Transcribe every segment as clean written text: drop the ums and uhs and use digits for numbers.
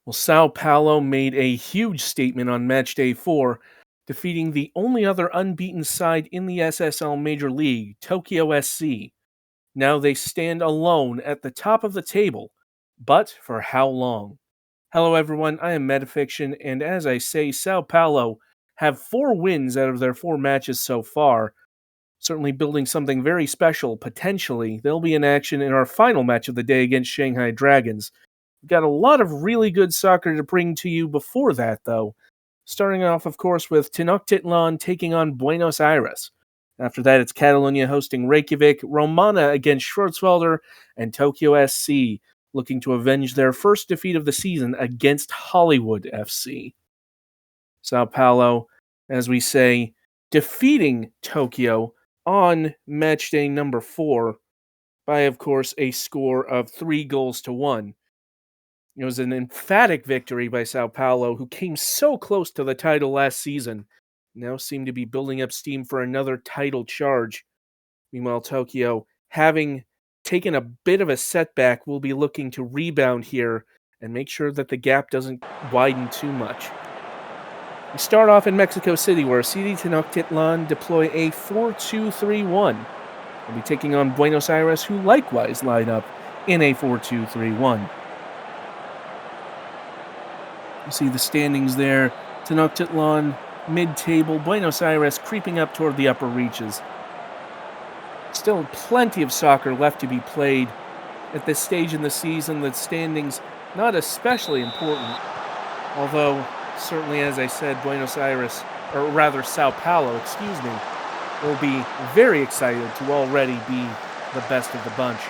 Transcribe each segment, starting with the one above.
Well, Sao Paulo made a huge statement on Matchday 4, defeating the only other unbeaten side in the SSL Major League, Tokyo SC. Now they stand alone at the top of the table, but for how long? Hello everyone, I am Metafiction, and as I say, Sao Paulo have 4 wins out of their 4 matches so far, certainly building something very special, potentially. They'll be in action in our final match of the day against Shanghai Dragons. We've got a lot of really good soccer to bring to you before that, though. Starting off, of course, with Tenochtitlan taking on Buenos Aires. After that, it's Catalonia hosting Reykjavik, Romana against Schwarzwälder, and Tokyo SC looking to avenge their first defeat of the season against Hollywood FC. Sao Paulo, as we say, defeating Tokyo on matchday number 4 by, of course, a score of 3-1. It was an emphatic victory by Sao Paulo, who came so close to the title last season, now seem to be building up steam for another title charge. Meanwhile, Tokyo, having taken a bit of a setback, will be looking to rebound here and make sure that the gap doesn't widen too much. We start off in Mexico City, where CD Tenochtitlan deploy a 4-2-3-1. They'll be taking on Buenos Aires, who likewise line up in a 4-2-3-1. You see the standings there. Tenochtitlan mid-table, Buenos Aires creeping up toward the upper reaches. Still plenty of soccer left to be played. At this stage in the season, the standings not especially important, although certainly, as I said, Buenos Aires, or rather Sao Paulo, will be very excited to already be the best of the bunch.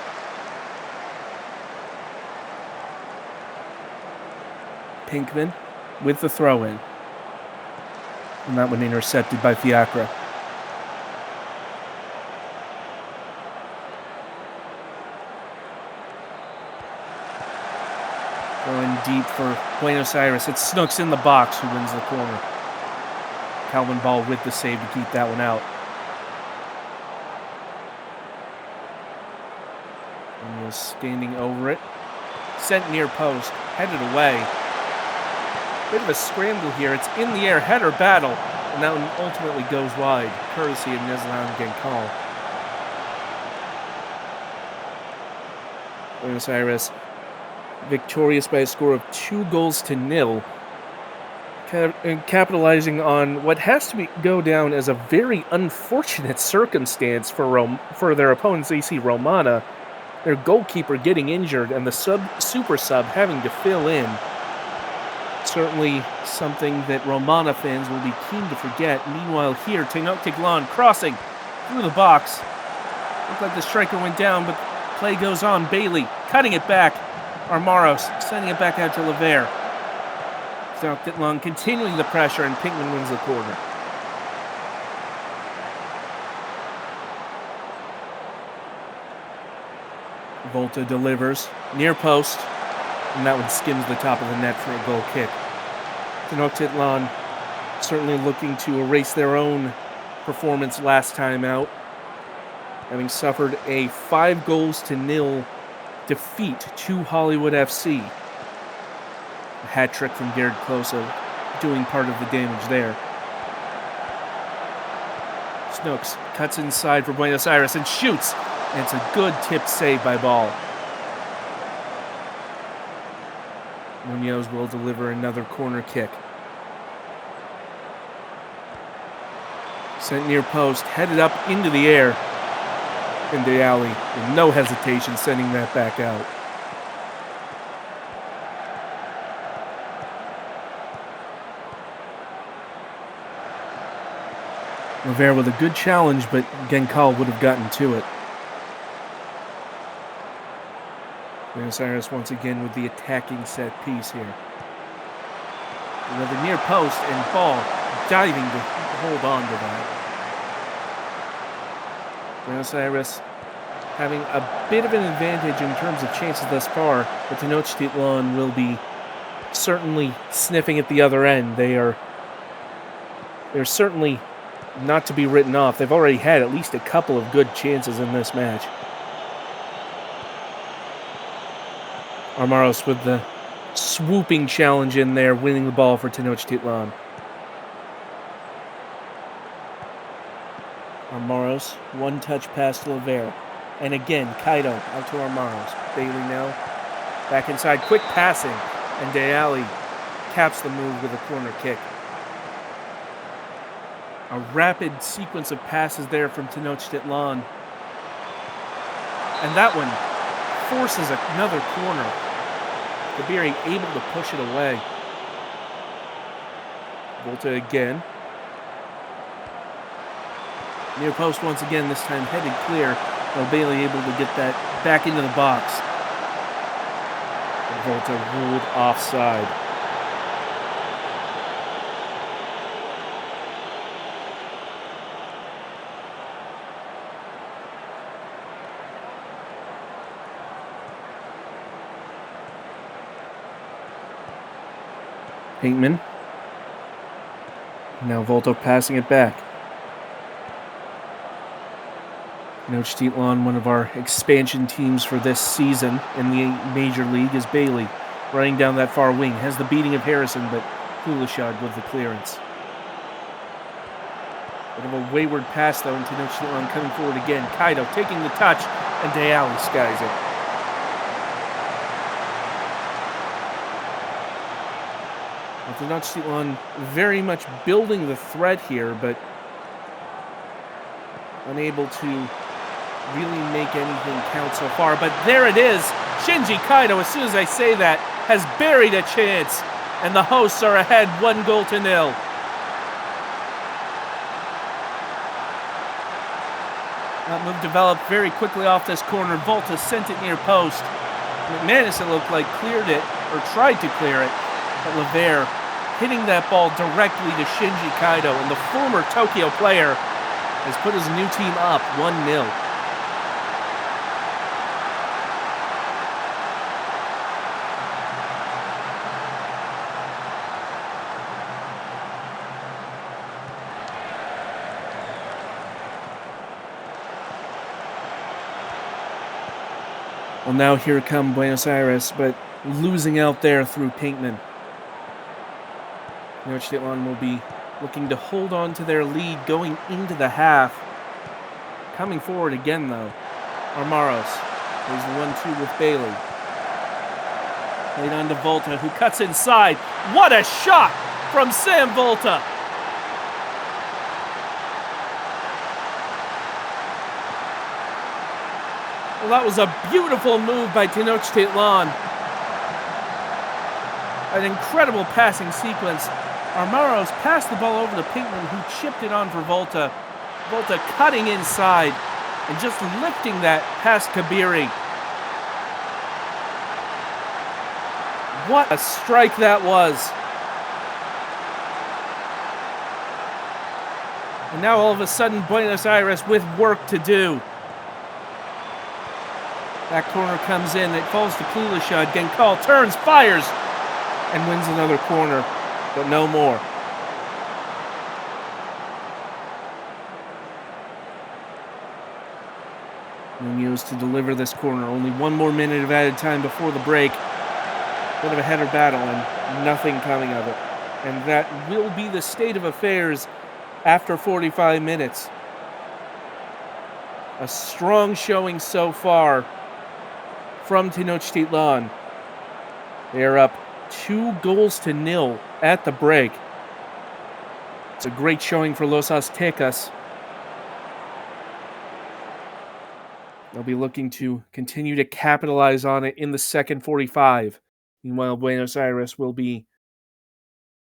Pinkman with the throw-in. And that one intercepted by Fiacre. Going deep for Buenos Aires. It's Snooks in the box who wins the corner. Calvin Ball with the save to keep that one out. And was standing over it. Sent near post. Headed away. Bit of a scramble here. It's in the air. Header battle. And that one ultimately goes wide. Courtesy of Neslan Genkal. Buenos Aires victorious by a score of 2-0, capitalizing on what has to go down as a very unfortunate circumstance for their opponents, AC Romana. Their goalkeeper getting injured and the super sub having to fill in. Certainly something that Romana fans will be keen to forget. Meanwhile here, Tenochtitlan crossing through the box. Looked like the striker went down, but play goes on. Bailey cutting it back. Armaros sending it back out to Lever. Tenochtitlan continuing the pressure, and Pinkman wins the corner. Volta delivers near post, and that one skims the top of the net for a goal kick. Tenochtitlan certainly looking to erase their own performance last time out, having suffered a 5-0 defeat to Hollywood FC. A hat trick from Garrett Closo doing part of the damage there. Snooks cuts inside for Buenos Aires and shoots. And it's a good tipped save by Ball. Munoz will deliver another corner kick. Sent near post, headed up into the air. And Dialli, with no hesitation, sending that back out. Lever with a good challenge, but Genkal would have gotten to it. Buenos Aires once again with the attacking set piece here. Another near post, and Ball diving to hold on to that. Buenos Aires having a bit of an advantage in terms of chances thus far, but Tenochtitlan will be certainly sniffing at the other end. They're certainly not to be written off. They've already had at least a couple of good chances in this match. Armaros with the swooping challenge in there, winning the ball for Tenochtitlan. Armaros, one-touch pass to Lavere. And again, Kaido out to Armaros. Bailey now back inside, quick passing, and Deali caps the move with a corner kick. A rapid sequence of passes there from Tenochtitlan. And that one forces another corner. Kabiri able to push it away. Volta again. Near post once again, this time headed clear. While Bailey able to get that back into the box. And Volta ruled offside. Pinkman. Now Volta passing it back. Tenochtitlan, one of our expansion teams for this season in the Major League, is Bailey. Running down that far wing. Has the beating of Harrison, but Kulishad with the clearance. Bit of a wayward pass, though, and Tenochtitlan coming forward again. Kaido taking the touch, and Deali skies it. Tenochtitlan very much building the threat here, but unable to really make anything count so far. But there it is. Shinji Kaido, as soon as I say that, has buried a chance, and the hosts are ahead 1-0. That move developed very quickly off this corner. Volta sent it near post. McManus, it looked like, cleared it, or tried to clear it. But Lavere hitting that ball directly to Shinji Kaido, and the former Tokyo player has put his new team up 1-0. Well, now here come Buenos Aires, but losing out there through Pinkman. Tenochtitlan will be looking to hold on to their lead going into the half. Coming forward again, though. Armaros plays the 1-2 with Bailey. Played on to Volta, who cuts inside. What a shot from Sam Volta! Well, that was a beautiful move by Tenochtitlan. An incredible passing sequence. Armaros passed the ball over to Pinkman, who chipped it on for Volta. Volta cutting inside and just lifting that past Kabiri. What a strike that was. And now all of a sudden, Buenos Aires with work to do. That corner comes in, it falls to Kulishad. Genkal turns, fires, and wins another corner, but no more. Munoz to deliver this corner. Only 1 more minute of added time before the break. Bit of a header battle and nothing coming of it. And that will be the state of affairs after 45 minutes. A strong showing so far from Tenochtitlan. They are up 2-0 at the break. It's a great showing for Los Aztecas. They'll be looking to continue to capitalize on it in the second 45. Meanwhile, Buenos Aires will be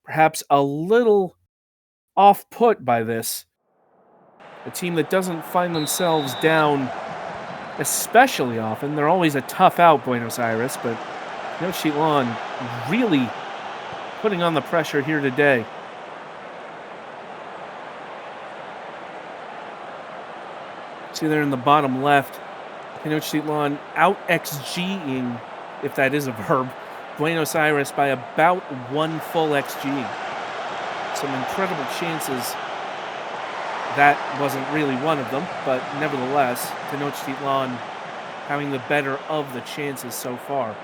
perhaps a little off-put by this. A team that doesn't find themselves down especially often. They're always a tough out, Buenos Aires, but Tenochtitlan really putting on the pressure here today. See there in the bottom left, Tenochtitlan out-XGing, if that is a verb, Buenos Aires by about 1 full XG. Some incredible chances. That wasn't really one of them, but nevertheless, Tenochtitlan having the better of the chances so far.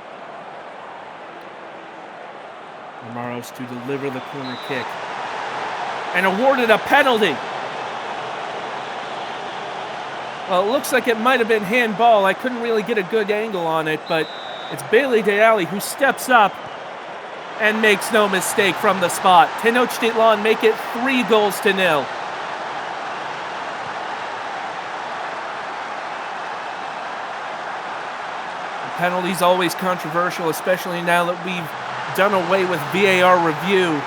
Amaros to deliver the corner kick. And awarded a penalty. Well, it looks like it might have been handball. I couldn't really get a good angle on it, but it's Bailey Deali who steps up and makes no mistake from the spot. Tenochtitlan make it 3-0. The penalty's always controversial, especially now that we've done away with VAR review.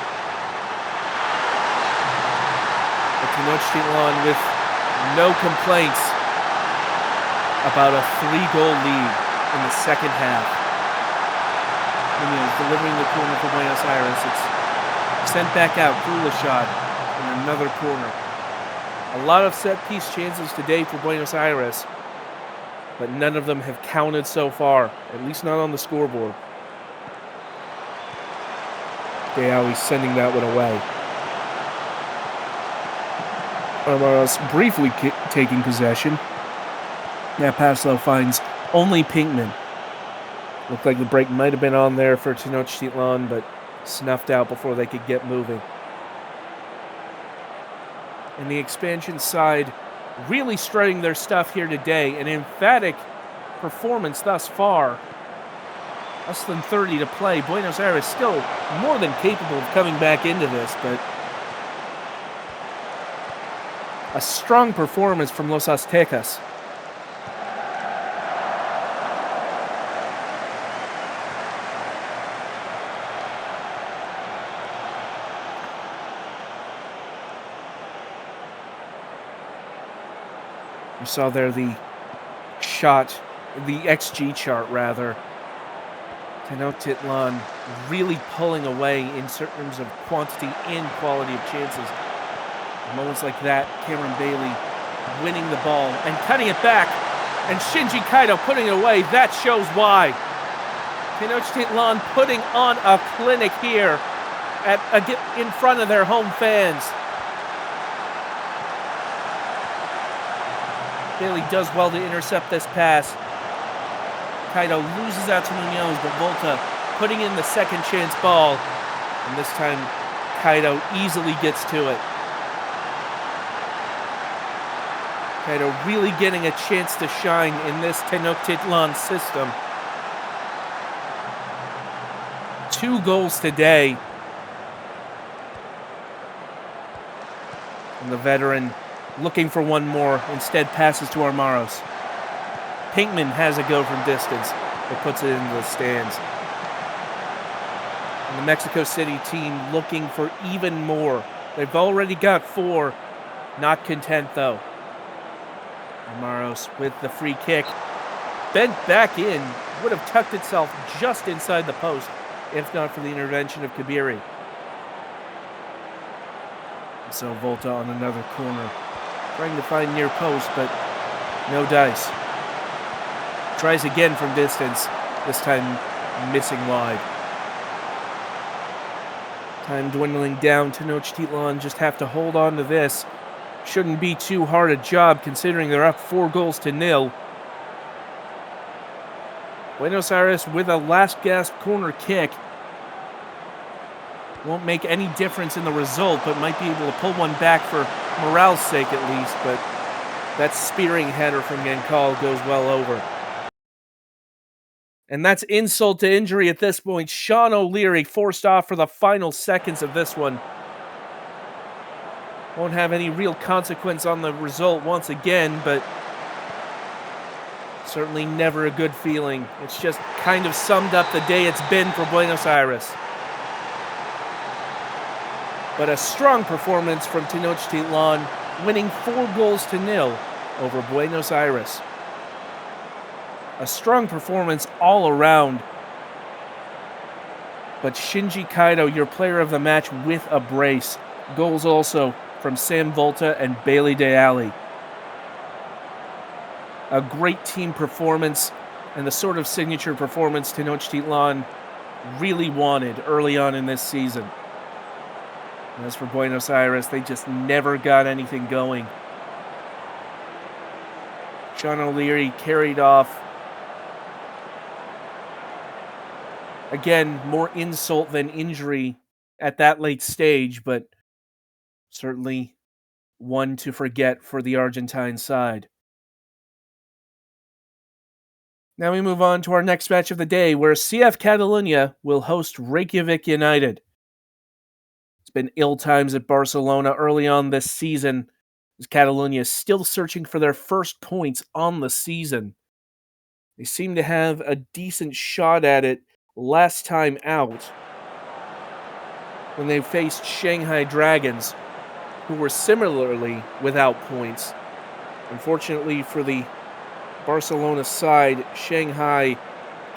But Tenochtitlan with no complaints about a 3-goal lead in the second half. Munoz delivering the corner for Buenos Aires. It's sent back out. Kulashad in another corner. A lot of set-piece chances today for Buenos Aires, but none of them have counted so far, at least not on the scoreboard. Deali sending that one away. Amaros briefly taking possession. That pass, though, finds only Pinkman. Looked like the break might have been on there for Tenochtitlan, but snuffed out before they could get moving. And the expansion side really strutting their stuff here today. An emphatic performance thus far. Less than 30 to play. Buenos Aires still more than capable of coming back into this, but a strong performance from Los Aztecas. You saw there the shot, the XG chart rather. Tenochtitlan really pulling away in terms of quantity and quality of chances. In moments like that, Cameron Bailey winning the ball and cutting it back, and Shinji Kaito putting it away. That shows why. Tenochtitlan putting on a clinic here in front of their home fans. Bailey does well to intercept this pass. Kaito loses out to Munoz, but Volta putting in the second chance ball. And this time, Kaito easily gets to it. Kaito really getting a chance to shine in this Tenochtitlan system. 2 goals today. And the veteran looking for one more, instead passes to Amaros. Pinkman has a go from distance, but puts it into the stands. And the Mexico City team looking for even more. They've already got 4, not content though. Amaros with the free kick, bent back in, would have tucked itself just inside the post, if not for the intervention of Kabiri. So Volta on another corner. Trying to find near post, but no dice. Tries again from distance, this time missing wide. Time dwindling down. Tenochtitlan just have to hold on to this. Shouldn't be too hard a job considering they're up 4-0. Buenos Aires with a last gasp corner kick. Won't make any difference in the result, but might be able to pull one back for morale's sake at least, but that spearing header from Gankal goes well over. And that's insult to injury at this point. Sean O'Leary forced off for the final seconds of this one. Won't have any real consequence on the result once again, but certainly never a good feeling. It's just kind of summed up the day it's been for Buenos Aires. But a strong performance from Tenochtitlan, winning 4-0 over Buenos Aires. A strong performance all around. But Shinji Kaito, your player of the match with a brace. Goals also from Sam Volta and Bailey Deali. A great team performance and the sort of signature performance Tenochtitlan really wanted early on in this season. And as for Buenos Aires, they just never got anything going. Sean O'Leary carried off Again, more insult than injury at that late stage, but certainly one to forget for the Argentine side. Now we move on to our next match of the day, where CF Catalunya will host Reykjavik United. It's been ill times at Barcelona early on this season, as Catalunya is still searching for their first points on the season. They seem to have a decent shot at it last time out, when they faced Shanghai Dragons, who were similarly without points. Unfortunately for the Barcelona side, Shanghai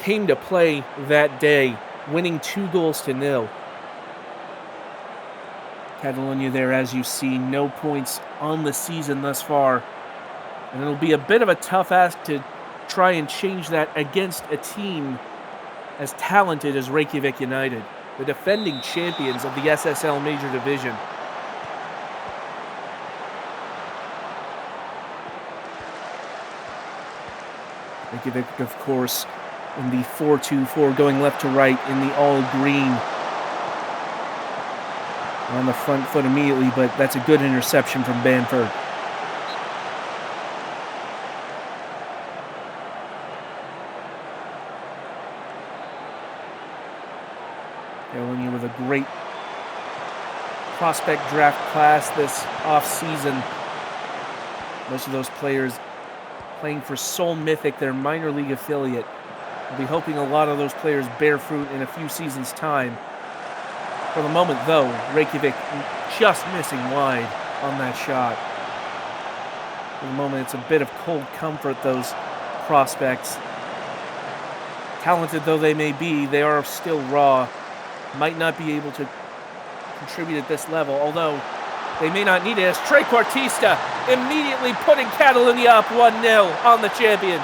came to play that day, winning 2-0. Catalunya there, as you see, no points on the season thus far. And it'll be a bit of a tough ask to try and change that against a team as talented as Reykjavik United, the defending champions of the SSL Major Division. Reykjavik, of course, in the 4-2-4, going left to right in the all-green. On the front foot immediately, but that's a good interception from Bamford. Catalunya with a great prospect draft class this off-season. Most of those players playing for Seoul Mythic, their minor league affiliate. We'll be hoping a lot of those players bear fruit in a few seasons' time. For the moment, though, Reykjavik just missing wide on that shot. For the moment, it's a bit of cold comfort, those prospects. Talented though they may be, they are still raw. Might not be able to contribute at this level, although they may not need it, as Trey Quartista immediately putting Catalunya up 1-0 on the champions.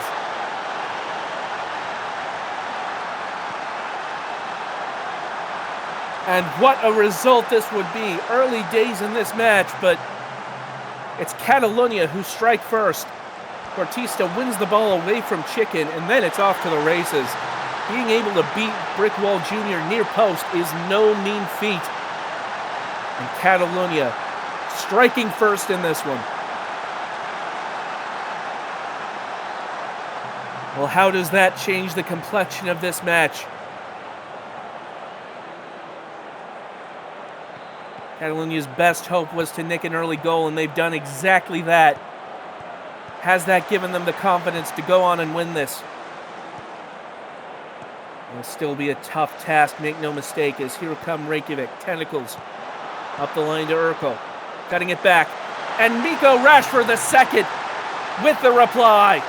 And what a result this would be. Early days in this match, but it's Catalunya who strike first. Quartista wins the ball away from Chicken, and then it's off to the races. Being able to beat Brickwall Jr. near post is no mean feat. And Catalunya striking first in this one. Well, how does that change the complexion of this match? Catalunya's best hope was to nick an early goal, and they've done exactly that. Has that given them the confidence to go on and win this? It'll still be a tough task, make no mistake, as here come Reykjavik. Tentacles up the line to Urkel. Cutting it back. And Miko Rashford the second with the reply.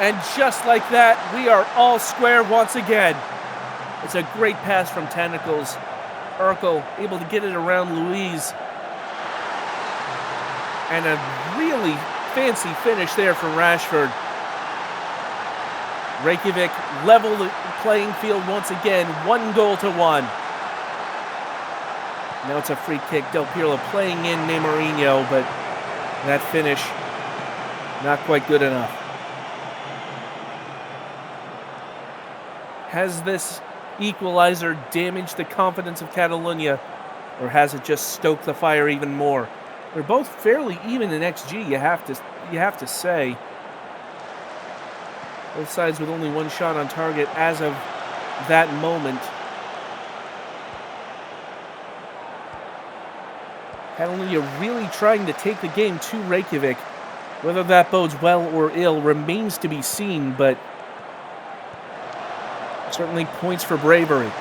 And just like that, we are all square once again. It's a great pass from Tentacles. Urkel able to get it around Louise. And a really fancy finish there from Rashford. Reykjavik level the playing field once again, 1-1. Now it's a free kick. Del Pirlo playing in Neymarinho, but that finish not quite good enough. Has this equalizer damaged the confidence of Catalunya, or has it just stoked the fire even more? They're both fairly even in XG, you have to say. Both sides with only one shot on target as of that moment. Catalunya really trying to take the game to Reykjavik. Whether that bodes well or ill remains to be seen, but certainly points for bravery.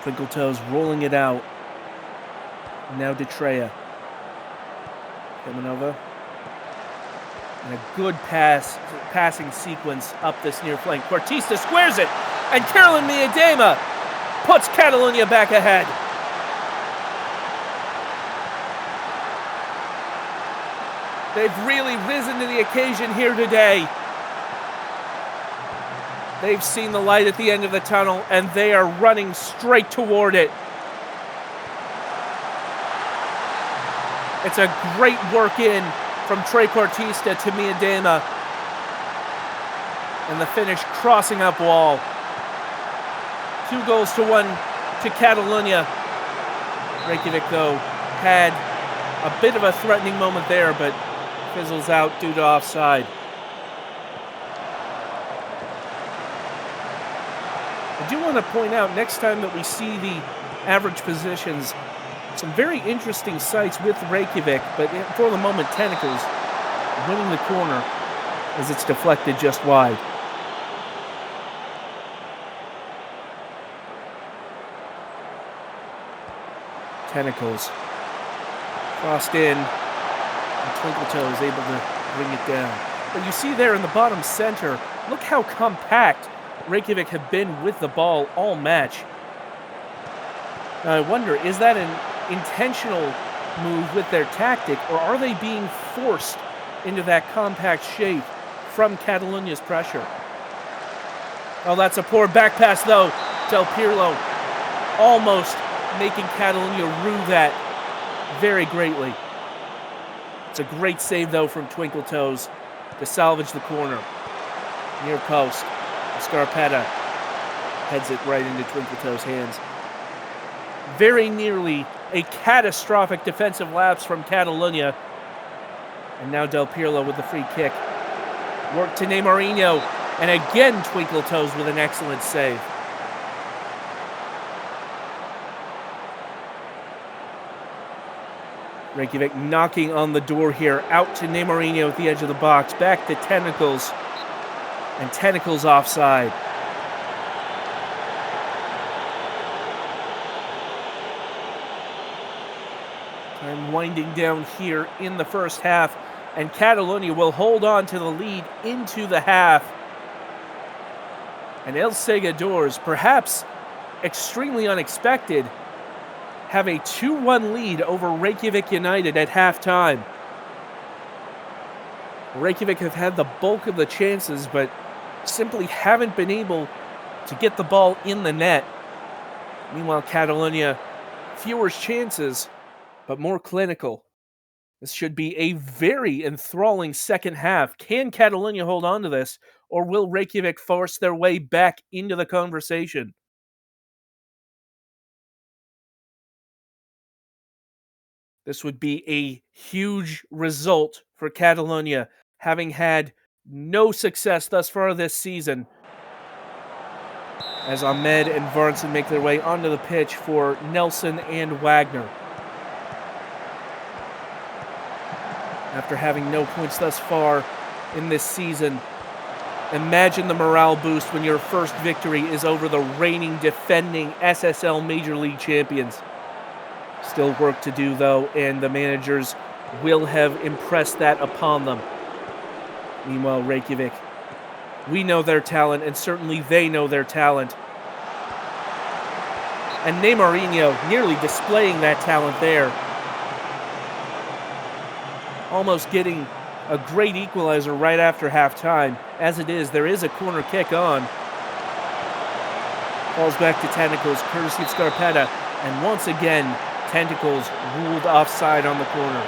Twinkle Toes rolling it out. Now Detrea. Kamanova. And a good passing sequence up this near flank. Quartista squares it, and Carolyn Miedema puts Catalunya back ahead. They've really risen to the occasion here today. They've seen the light at the end of the tunnel, and they are running straight toward it. It's a great work in from Trequartista to Miedema. And the finish crossing up wall. 2-1 to Catalunya. Reykjavik, though, had a bit of a threatening moment there, but fizzles out due to offside. I do want to point out, next time that we see the average positions, some very interesting sights with Reykjavik, but for the moment, Tentacles winning the corner as it's deflected just wide. Tentacles crossed in, and Twinkletoe is able to bring it down. But you see there in the bottom center, look how compact Reykjavik have been with the ball all match. Now I wonder, is that an intentional move with their tactic, or are they being forced into that compact shape from Catalunya's pressure? Oh, that's a poor back pass though. Del Pirlo almost making Catalunya rue that very greatly. It's a great save though from Twinkletoes to salvage the corner. Near post. Scarpetta heads it right into Twinkletoes' hands. Very nearly a catastrophic defensive lapse from Catalunya. And now Del Pirlo with the free kick. Work to Neymarinho. And again Twinkletoes with an excellent save. Reykjavik knocking on the door here. Out to Neymarinho at the edge of the box. Back to Tentacles. And Tentacles offside. Time winding down here in the first half. And Catalunya will hold on to the lead into the half. And El Segadors, perhaps extremely unexpected, have a 2-1 lead over Reykjavik United at halftime. Reykjavik have had the bulk of the chances, but simply haven't been able to get the ball in the net. Meanwhile, Catalunya, fewer chances, but more clinical. This should be a very enthralling second half. Can Catalunya hold on to this, or will Reykjavik force their way back into the conversation? This would be a huge result for Catalunya, having had no success thus far this season. As Ahmed and Varnson make their way onto the pitch for Nelson and Wagner. After having no points thus far in this season, imagine the morale boost when your first victory is over the reigning, defending SSL Major League champions. Still work to do, though, and the managers will have impressed that upon them. Meanwhile, Reykjavik, we know their talent, and certainly they know their talent. And Neymarinho nearly displaying that talent there. Almost getting a great equalizer right after halftime. As it is, there is a corner kick on. Falls back to Tentacles, courtesy of Scarpetta, and once again, Tentacles ruled offside on the corner.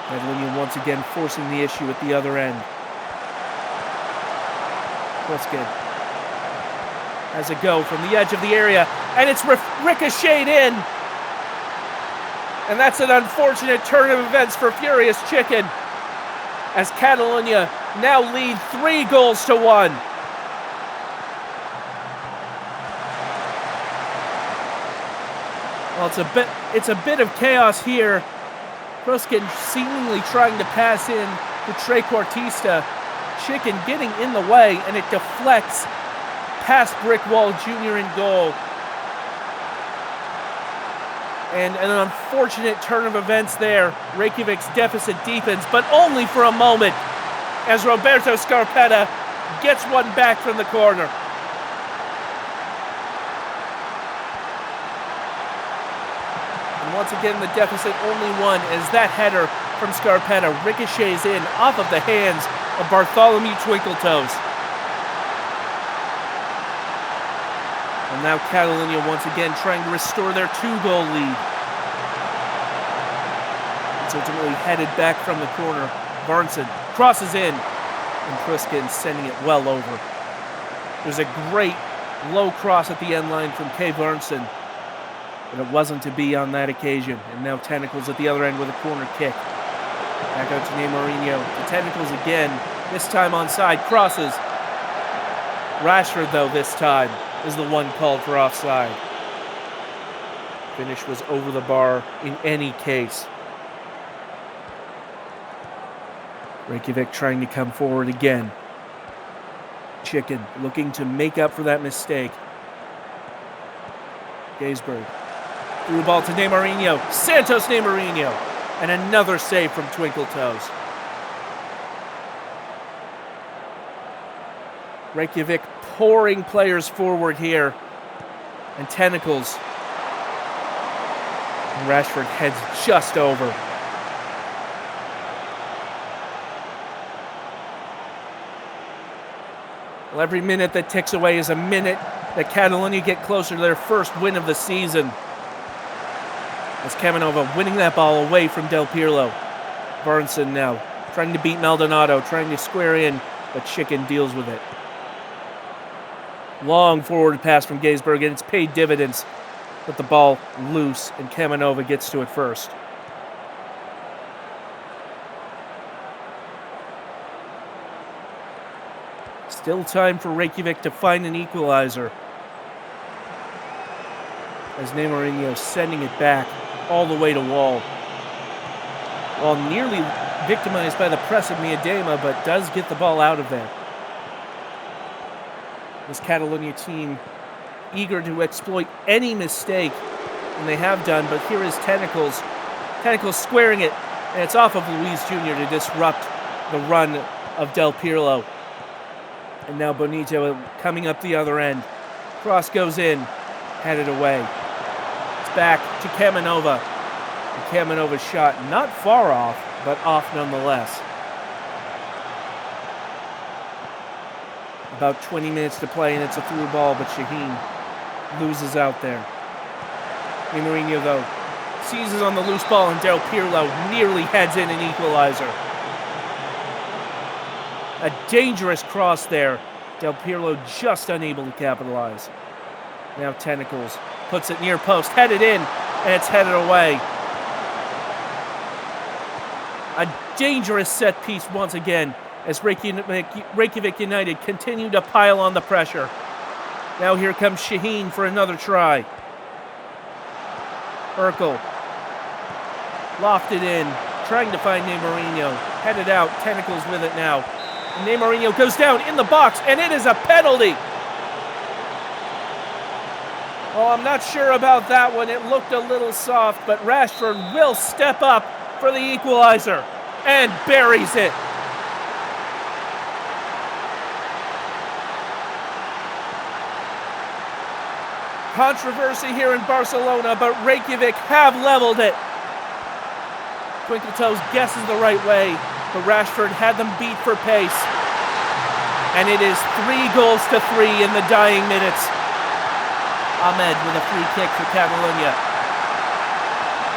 Catalunya once again forcing the issue at the other end. Pliskin has a go from the edge of the area, and it's ricocheted in. And that's an unfortunate turn of events for Furious Chicken, as Catalunya now lead 3-1. Well, it's a bit of chaos here. Kruskin seemingly trying to pass in to Trequartista. Chicken getting in the way, and it deflects past Brickwall Jr. in goal. And an unfortunate turn of events there. Reykjavik's deficit deepens, but only for a moment, as Roberto Scarpetta gets one back from the corner. And once again, the deficit only one, as that header from Scarpetta ricochets in off of the hands of Bartholomew Twinkletoes. And And now Catalunya once again trying to restore their 2-goal lead. It's ultimately headed back from the corner. Varnson crosses in, and Priskin sending it well over. There's a great low cross at the end line from Kay Varnson, but it wasn't to be on that occasion. And now Tentacles at the other end with a corner kick. Back out to Mourinho. The Tentacles again, this time onside, crosses. Rashford, though, this time is the one called for offside. Finish was over the bar in any case. Reykjavik trying to come forward again. Chicken looking to make up for that mistake. Gaisberg threw the ball to Mourinho. Santos Mourinho. And another save from Twinkle Toes. Reykjavik pouring players forward here. And Tentacles. And Rashford heads just over. Well, every minute that ticks away is a minute that Catalunya get closer to their first win of the season. As Kamanova winning that ball away from Del Pirlo. Varnson now trying to beat Maldonado, trying to square in, but Chicken deals with it. Long forward pass from Gaisberg, and it's paid dividends. But the ball loose, and Kamanova gets to it first. Still time for Reykjavik to find an equalizer. As Mourinho sending it back all the way to Wall. Wall nearly victimized by the press of Miedema, but does get the ball out of there. This Catalunya team eager to exploit any mistake, and they have done, but here is Tentacles. Tentacles squaring it, and it's off of Luis Jr. to disrupt the run of Del Pirlo. And now Bonito coming up the other end. Cross goes in, headed away. It's back to Kamanova. And Kamanova's shot not far off, but off nonetheless. About 20 minutes to play, and it's a through ball, but Shaheen loses out there. Mourinho, though, seizes on the loose ball, and Del Pirlo nearly heads in an equalizer. A dangerous cross there. Del Pirlo just unable to capitalize. Now Tentacles puts it near post, headed in, and it's headed away. A dangerous set piece once again as Reykjavik United continue to pile on the pressure. Now here comes Shaheen for another try. Urkel lofted in, trying to find Mourinho. Headed out, Tentacles with it now. And Mourinho goes down in the box, and it is a penalty. Well, I'm not sure about that one. It looked a little soft, but Rashford will step up for the equalizer and buries it. Controversy here in Barcelona, but Reykjavik have leveled it. Twinkle Toes guesses the right way, but Rashford had them beat for pace. And it is 3-3 in the dying minutes. Ahmed with a free kick for Catalunya.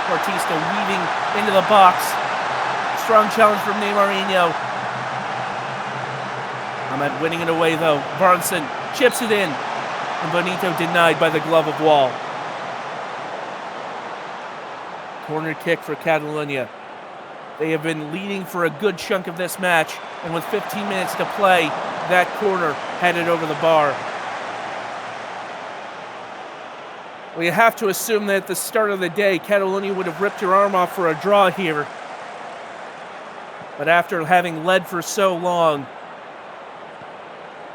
Bautista weaving into the box. Strong challenge from Mourinho. Ahmed winning it away though. Varnson chips it in. And Bonito denied by the glove of Wall. Corner kick for Catalunya. They have been leading for a good chunk of this match, and with 15 minutes to play, that corner headed over the bar. We have to assume that at the start of the day, Catalunya would have ripped your arm off for a draw here. But after having led for so long,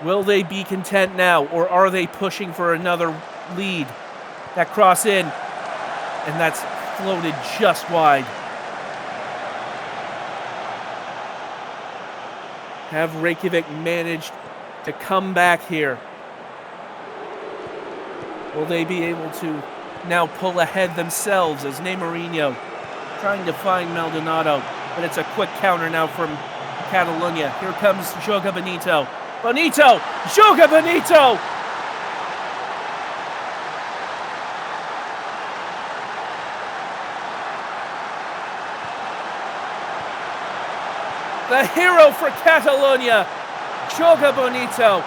will they be content now, or are they pushing for another lead? That cross in, and that's floated just wide. Have Reykjavik managed to come back here? Will they be able to now pull ahead themselves as Mourinho trying to find Maldonado, but it's a quick counter now from Catalunya. Here comes Joga Bonito. Bonito! Joga Bonito! The hero for Catalonia, Joga Bonito.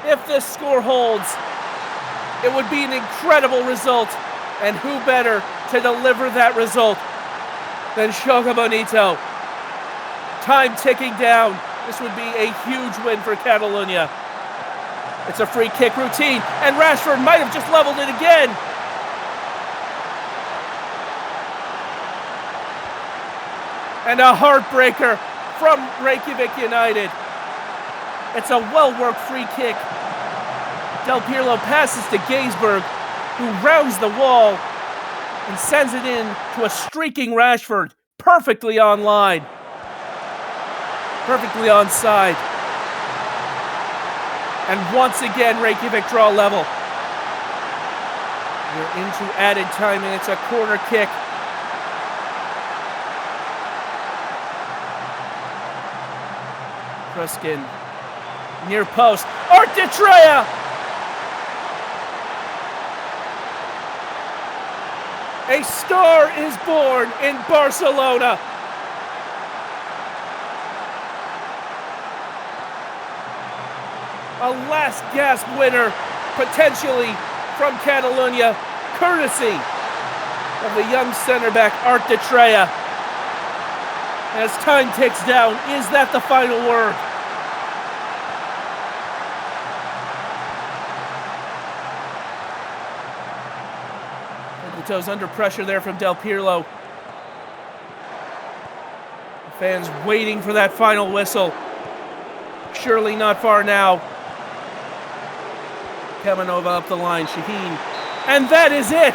If this score holds, it would be an incredible result, and who better to deliver that result than Joga Bonito? Time ticking down. This would be a huge win for Catalonia. It's a free kick routine, and Rashford might have just leveled it again. And a heartbreaker from Reykjavik United. It's a well-worked free kick. Del Pirlo passes to Gaisberg, who rounds the wall and sends it in to a streaking Rashford, perfectly on line. Perfectly onside. And once again, Reykjavik draw level. We're into added time, and it's a corner kick. Kruskin, near post. Art de Trea! A star is born in Barcelona. A last gasp winner, potentially from Catalonia, courtesy of the young center back Art de Trea. As time ticks down, is that the final word? Toes under pressure there from Del Pirlo. The fans waiting for that final whistle. Surely not far now. Kamanova up the line, Shaheen. And that is it!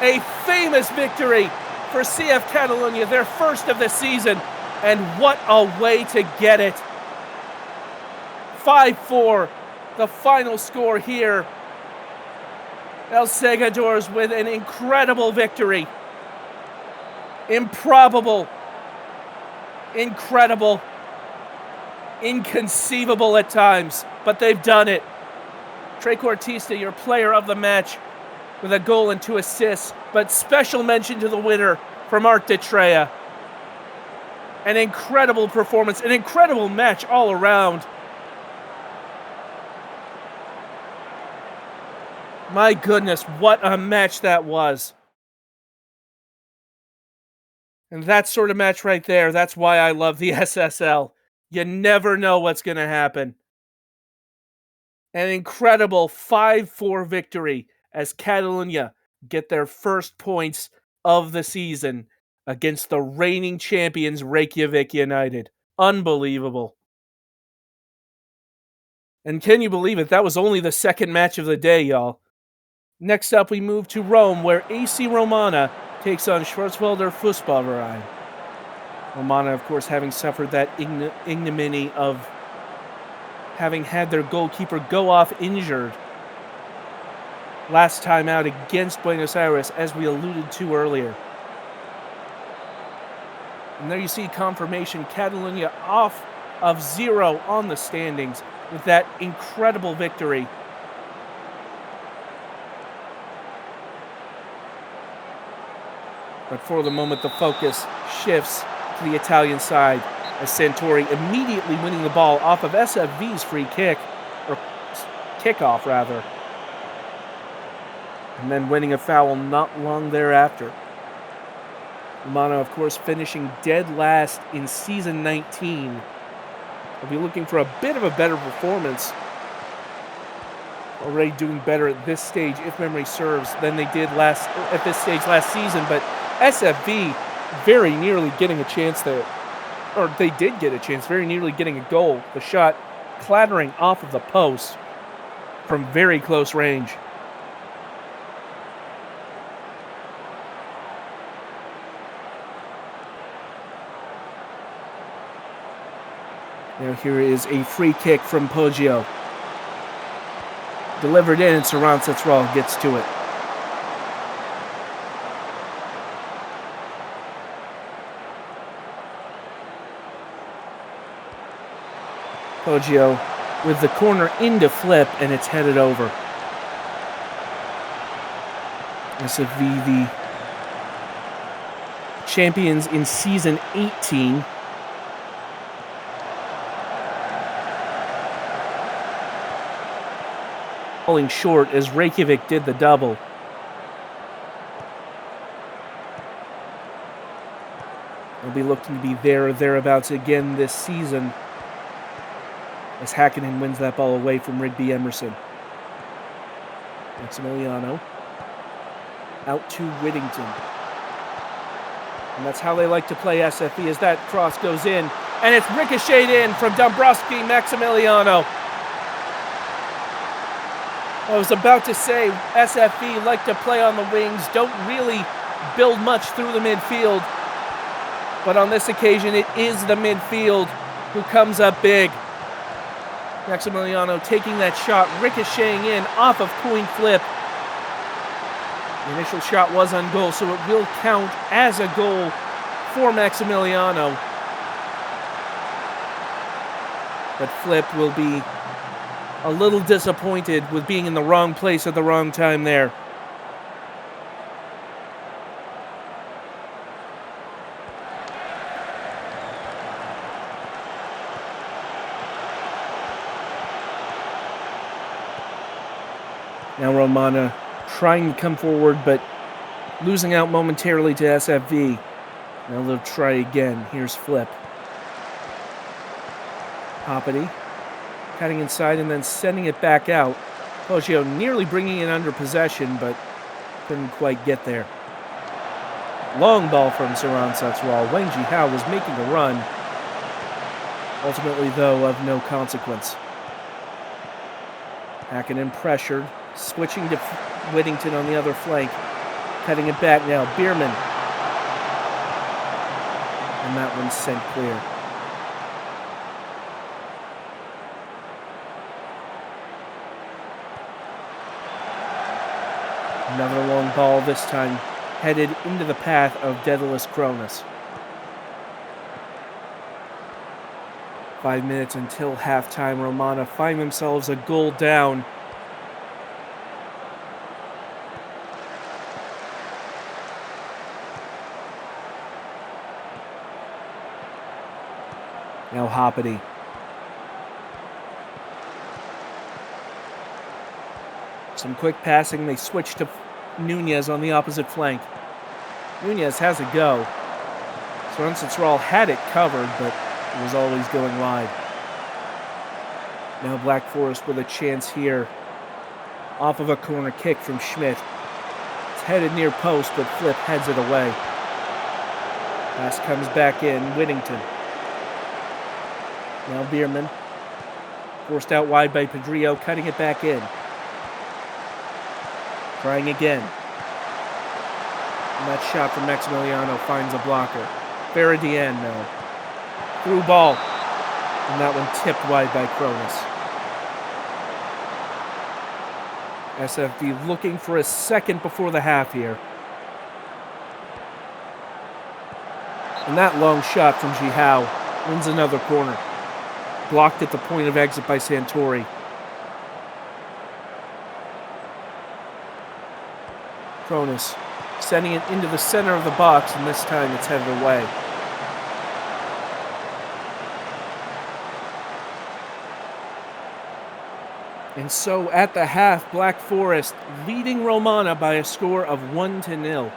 A famous victory for CF Catalonia, their first of the season. And what a way to get it. 5-4, the final score here. El Segadors with an incredible victory. Improbable. Incredible. Inconceivable at times, but they've done it. Trey Cortista, your player of the match, with a goal and 2 assists, but special mention to the winner from Art de Trea. An incredible performance, an incredible match all around. My goodness, what a match that was. And that sort of match right there, that's why I love the SSL. You never know what's going to happen. An incredible 5-4 victory as Catalonia get their first points of the season against the reigning champions Reykjavik United. Unbelievable. And can you believe it? That was only the second match of the day, y'all. Next up, we move to Rome, where AC Romana takes on Schwarzwälder Fußballverein. Romana, of course, having suffered that ignominy of having had their goalkeeper go off injured last time out against Buenos Aires, as we alluded to earlier. And there you see confirmation, Catalonia off of 0 on the standings with that incredible victory. But for the moment, the focus shifts to the Italian side as Santori immediately winning the ball off of SFV's free kick, or kickoff rather, and then winning a foul not long thereafter. Romano, of course, finishing dead last in season 19. We'll be looking for a bit of a better performance. Already doing better at this stage, if memory serves, than they did at this stage last season, but SFV very nearly getting a chance there. Or they did get a chance, very nearly getting a goal. The shot clattering off of the post from very close range. Now here is a free kick from Poggio. Delivered in, and Saran Setral gets to it. Poggio with the corner into flip, and it's headed over. SFV, the champions in Season 18. Falling short as Reykjavik did the double. They'll be looking to be there or thereabouts again this season as Hakkinen wins that ball away from Rigby Emerson. Maximiliano out to Whittington. And that's how they like to play SFE, as that cross goes in. And it's ricocheted in from Dombrowski Maximiliano. I was about to say, SFE like to play on the wings, don't really build much through the midfield. But on this occasion, it is the midfield who comes up big. Maximiliano taking that shot, ricocheting in off of coin flip. The initial shot was on goal, so it will count as a goal for Maximiliano. But Flip will be a little disappointed with being in the wrong place at the wrong time there. Now Romana trying to come forward, but losing out momentarily to SFV. Now they'll try again. Here's Flip. Hoppity cutting inside and then sending it back out. Poggio nearly bringing it under possession, but couldn't quite get there. Long ball from Saran Satswal. Wang Jihao was making a run. Ultimately, though, of no consequence. Hakkinen pressured. Switching to Whittington on the other flank. Cutting it back now. Bierman. And that one's sent clear. Another long ball, this time headed into the path of Daedalus Cronus. 5 minutes until halftime. Romana find themselves a goal down. Now Hoppity. Some quick passing. They switch to Nunez on the opposite flank. Nunez has a go. Saran had it covered, but it was always going wide. Now Black Forest with a chance here. Off of a corner kick from Schmidt. It's headed near post, but Flip heads it away. Pass comes back in. Whittington. Now Bierman. Forced out wide by Pedrillo, cutting it back in. Trying again. And that shot from Maximiliano finds a blocker. Ferradien now. Through ball. And that one tipped wide by Cronus. SFD looking for a second before the half here. And that long shot from Jihao wins another corner. Blocked at the point of exit by Santori. Cronus sending it into the center of the box, and this time it's headed away. And so at the half, Black Forest leading Romana by a score of 1-0.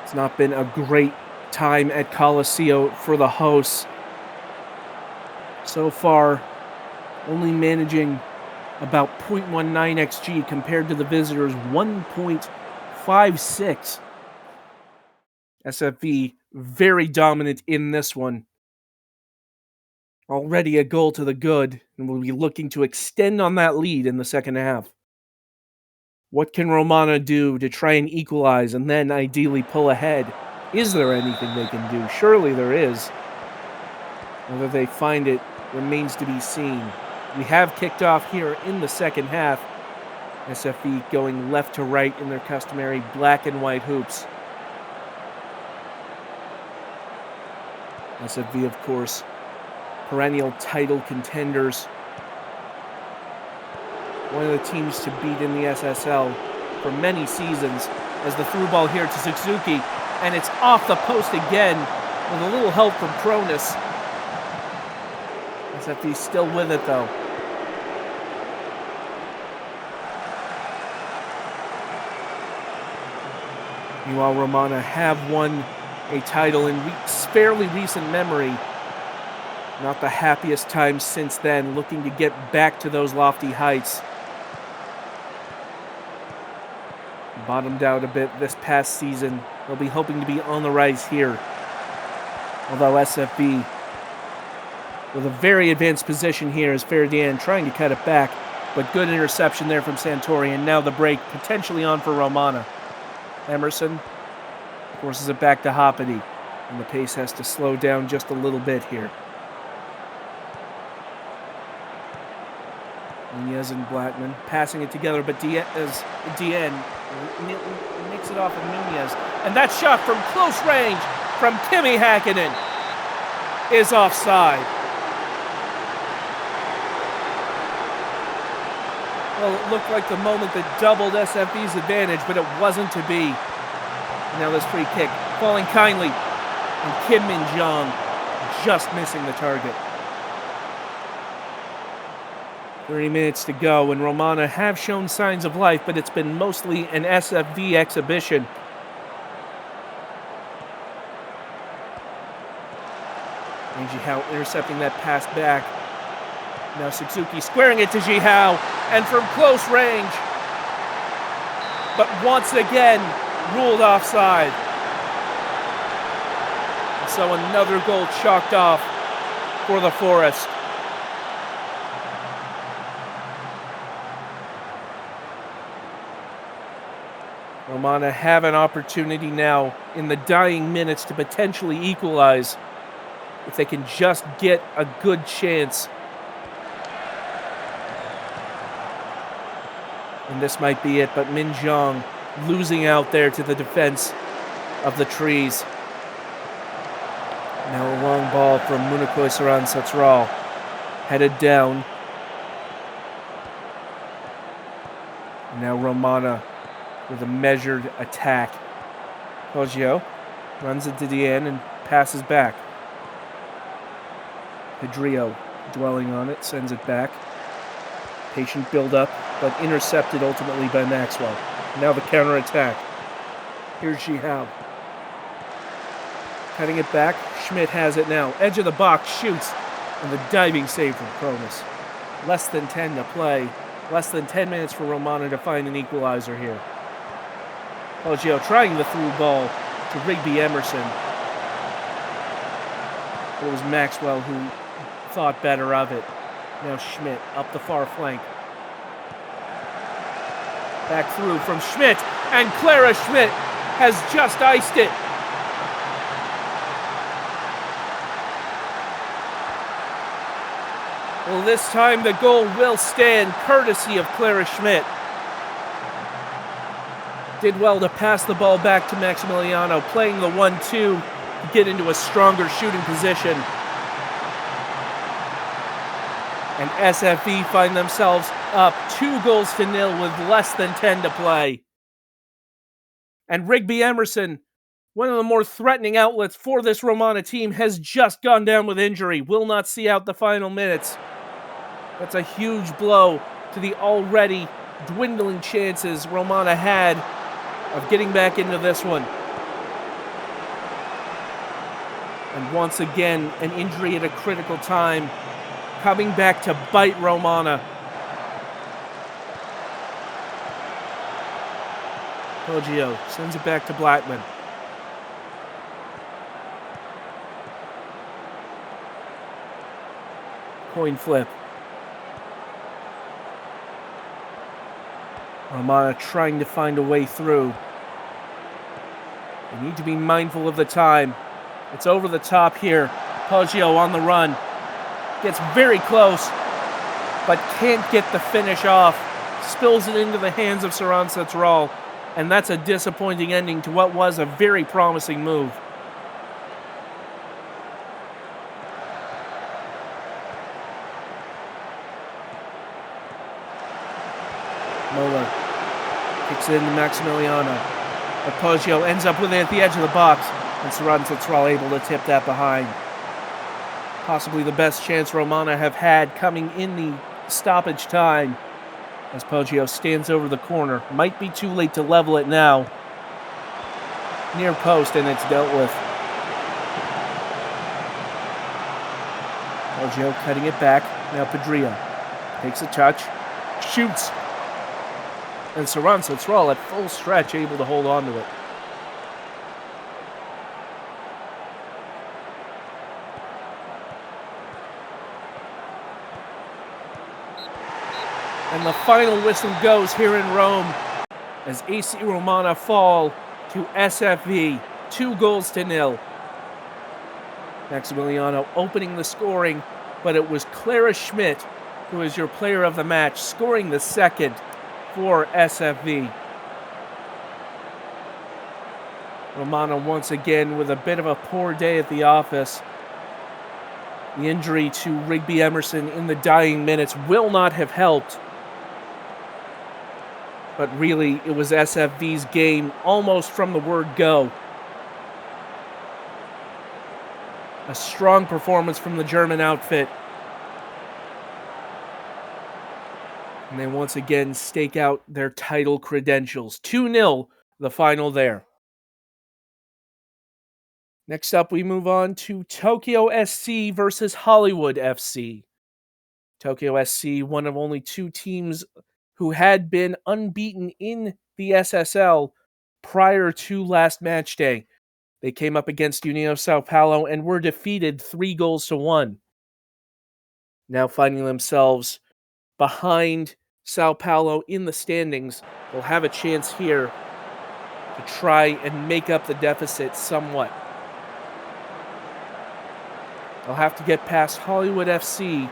It's not been a great time at Colosseo for the hosts. So far, only managing about 0.19 XG compared to the visitors' 1.56. SFV very dominant in this one. Already a goal to the good, and we'll be looking to extend on that lead in the second half. What can Romana do to try and equalize and then ideally pull ahead? Is there anything they can do? Surely there is. Whether they find it remains to be seen. We have kicked off here in the second half. SFV going left to right in their customary black and white hoops. SFV, of course, perennial title contenders. One of the teams to beat in the SSL for many seasons. As the through ball here to Suzuki, and it's off the post again with a little help from Cronus. SFV's still with it though. Meanwhile, Romana have won a title in fairly recent memory. Not the happiest time since then, looking to get back to those lofty heights. Bottomed out a bit this past season. They'll be hoping to be on the rise here. Although SFB with a very advanced position here as Ferdinand trying to cut it back, but good interception there from Santori, and now the break potentially on for Romana. Emerson forces it back to Hoppity, and the pace has to slow down just a little bit here. Nunez and Blackman passing it together, but Dien nicks it off of Nunez, and that shot from close range from Kimi Häkkinen is offside. Well, it looked like the moment that doubled SFB's advantage, but it wasn't to be. Now this free kick falling kindly, and Kim Min-jong just missing the target. 30 minutes to go, and Romana have shown signs of life, but it's been mostly an SFV exhibition. And Jihao intercepting that pass back. Now Suzuki squaring it to Jihao, and from close range, but once again ruled offside. And so another goal chalked off for the Forest. Romana have an opportunity now in the dying minutes to potentially equalize if they can just get a good chance. And this might be it, but Min-jong losing out there to the defense of the Trees. Now a long ball from Munakoy Saran Satral, headed down. And now Romana with a measured attack. Poggio runs into Dien and passes back. Pedrillo dwelling on it, sends it back. Patient build-up, but intercepted ultimately by Maxwell. Now the counter-attack. Here's Jihao. Cutting it back. Schmidt has it now. Edge of the box, shoots. And the diving save from Cronus. Less than 10 to play. Less than 10 minutes for Romana to find an equalizer here. Poggio trying the through ball to Rigby Emerson. It was Maxwell who thought better of it. Now Schmidt up the far flank. Back through from Schmidt, and Clara Schmidt has just iced it. Well, this time the goal will stand, courtesy of Clara Schmidt. Did well to pass the ball back to Maximiliano, playing the 1-2 to get into a stronger shooting position. And SFV find themselves up 2-0 with less than 10 to play. And Rigby Emerson, one of the more threatening outlets for this Romana team, has just gone down with injury. Will not see out the final minutes. That's a huge blow to the already dwindling chances Romana had of getting back into this one. And once again, an injury at a critical time, coming back to bite Romana. Poggio sends it back to Blackman. Coin flip. Romana trying to find a way through. They need to be mindful of the time. It's over the top here. Poggio on the run. Gets very close, but can't get the finish off. Spills it into the hands of Saran Satral, and that's a disappointing ending to what was a very promising move. Muller Kicks it into Maximiliano. But Poggio ends up with it at the edge of the box, and Saran able to tip that behind. Possibly the best chance Romana have had coming in the stoppage time, as Poggio stands over the corner. Might be too late to level it now. Near post, and it's dealt with. Poggio cutting it back. Now Padilla takes a touch, shoots, and Saran at full stretch able to hold on to it. And the final whistle goes here in Rome as AC Romana fall to SFV, 2-0. Maximiliano opening the scoring, but it was Clara Schmidt who is your player of the match, scoring the second for SFV. Romana once again with a bit of a poor day at the office. The injury to Rigby Emerson in the dying minutes will not have helped. But really, it was SFV's game almost from the word go. A strong performance from the German outfit. And they once again stake out their title credentials. 2-0, the final there. Next up, we move on to Tokyo SC versus Hollywood FC. Tokyo SC, one of only two teams who had been unbeaten in the SSL prior to last match day. They came up against União Sao Paulo and were defeated 3-1. Now finding themselves behind Sao Paulo in the standings, they'll have a chance here to try and make up the deficit somewhat. They'll have to get past Hollywood FC,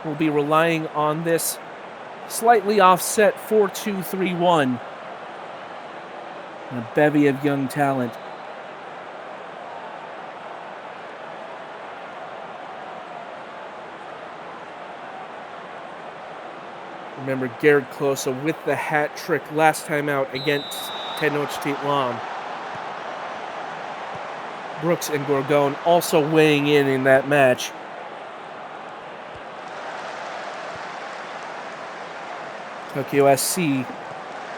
who will be relying on this slightly offset 4-2-3-1. And a bevy of young talent. Remember Garrett Closa with the hat trick last time out against Tenochtitlan. Brooks and Gorgon also weighing in that match. Tokyo SC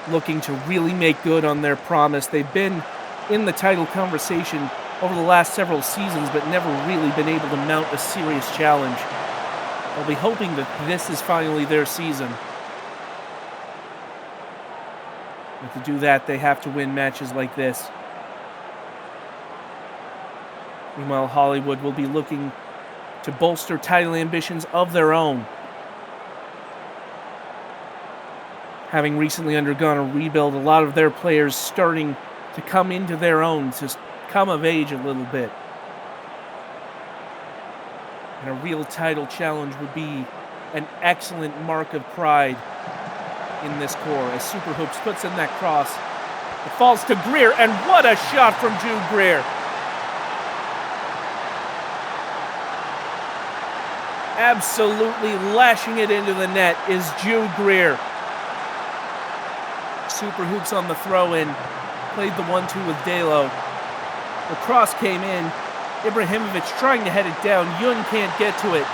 looking to really make good on their promise. They've been in the title conversation over the last several seasons, but never really been able to mount a serious challenge. They'll be hoping that this is finally their season. And to do that, they have to win matches like this. Meanwhile, Hollywood will be looking to bolster title ambitions of their own. Having recently undergone a rebuild, a lot of their players starting to come into their own, to come of age a little bit. And a real title challenge would be an excellent mark of pride in this core. As Super Hoops puts in that cross, it falls to Greer, and what a shot from Jude Greer! Absolutely lashing it into the net is Jude Greer. Super Hoops on the throw-in, played the 1-2 with Dalo. The cross came in, Ibrahimovic trying to head it down, Yun can't get to it,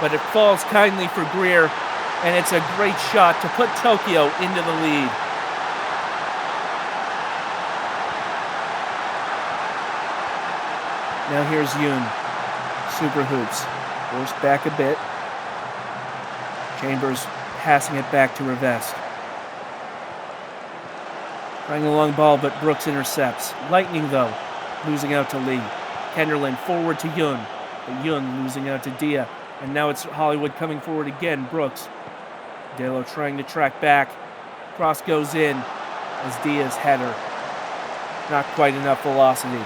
but it falls kindly for Greer, and it's a great shot to put Tokyo into the lead. Now here's Yun, Super Hoops, forced back a bit. Chambers passing it back to Revest. Trying a long ball, but Brooks intercepts. Lightning, though, losing out to Lee. Kenderlin forward to Yun, but Yun losing out to Dia. And now it's Hollywood coming forward again. Brooks. Dalo trying to track back. Cross goes in as Dia's header. Not quite enough velocity.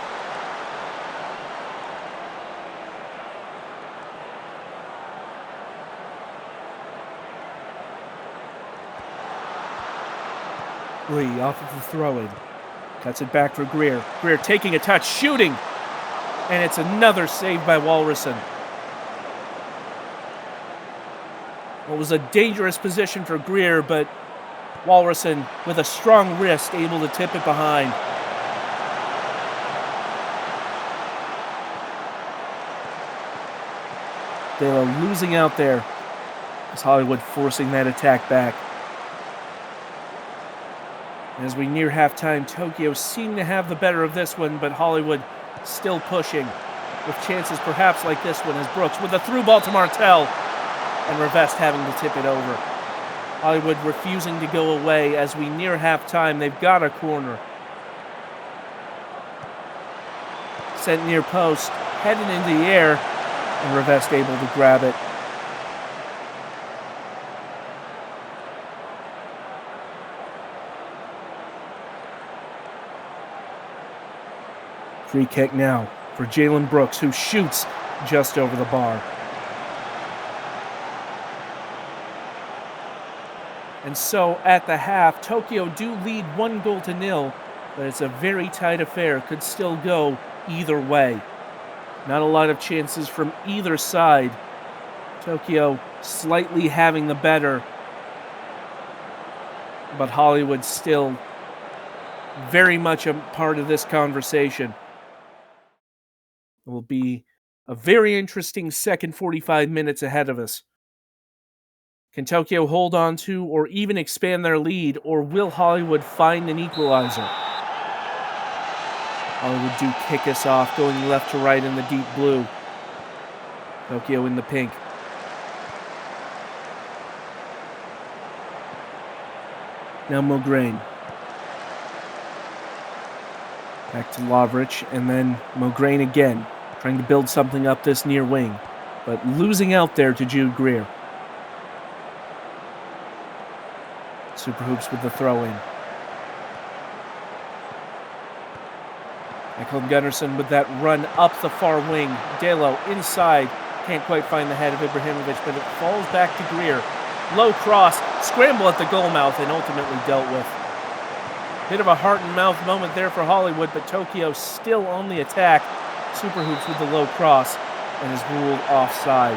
Lee off of the throw-in. Cuts it back for Greer. Greer taking a touch, shooting! And it's another save by Walrison. It was a dangerous position for Greer, but Walrusson with a strong wrist, able to tip it behind. Delo losing out there as Hollywood forcing that attack back. As we near halftime, Tokyo seem to have the better of this one, but Hollywood still pushing, with chances perhaps like this one as Brooks with a through ball to Martel, and Revest having to tip it over. Hollywood refusing to go away as we near halftime. They've got a corner. Sent near post, headed into the air, and Revest able to grab it. Free kick now for Jalen Brooks, who shoots just over the bar. And so at the half, Tokyo do lead 1-0, but it's a very tight affair. Could still go either way. Not a lot of chances from either side. Tokyo slightly having the better, but Hollywood still very much a part of this conversation. It will be a very interesting second 45 minutes ahead of us. Can Tokyo hold on to or even expand their lead, or will Hollywood find an equalizer? Hollywood do kick us off, going left to right in the deep blue. Tokyo in the pink. Now Mograine. Back to Lovrich, and then Mograine again, trying to build something up this near wing, but losing out there to Jude Greer. Superhoops with the throw-in. Michael Gunnarsson with that run up the far wing. Delo inside, can't quite find the head of Ibrahimovic, but it falls back to Greer. Low cross, scramble at the goal mouth, and ultimately dealt with. Bit of a heart and mouth moment there for Hollywood, but Tokyo still on the attack. Superhoops with the low cross, and is ruled offside,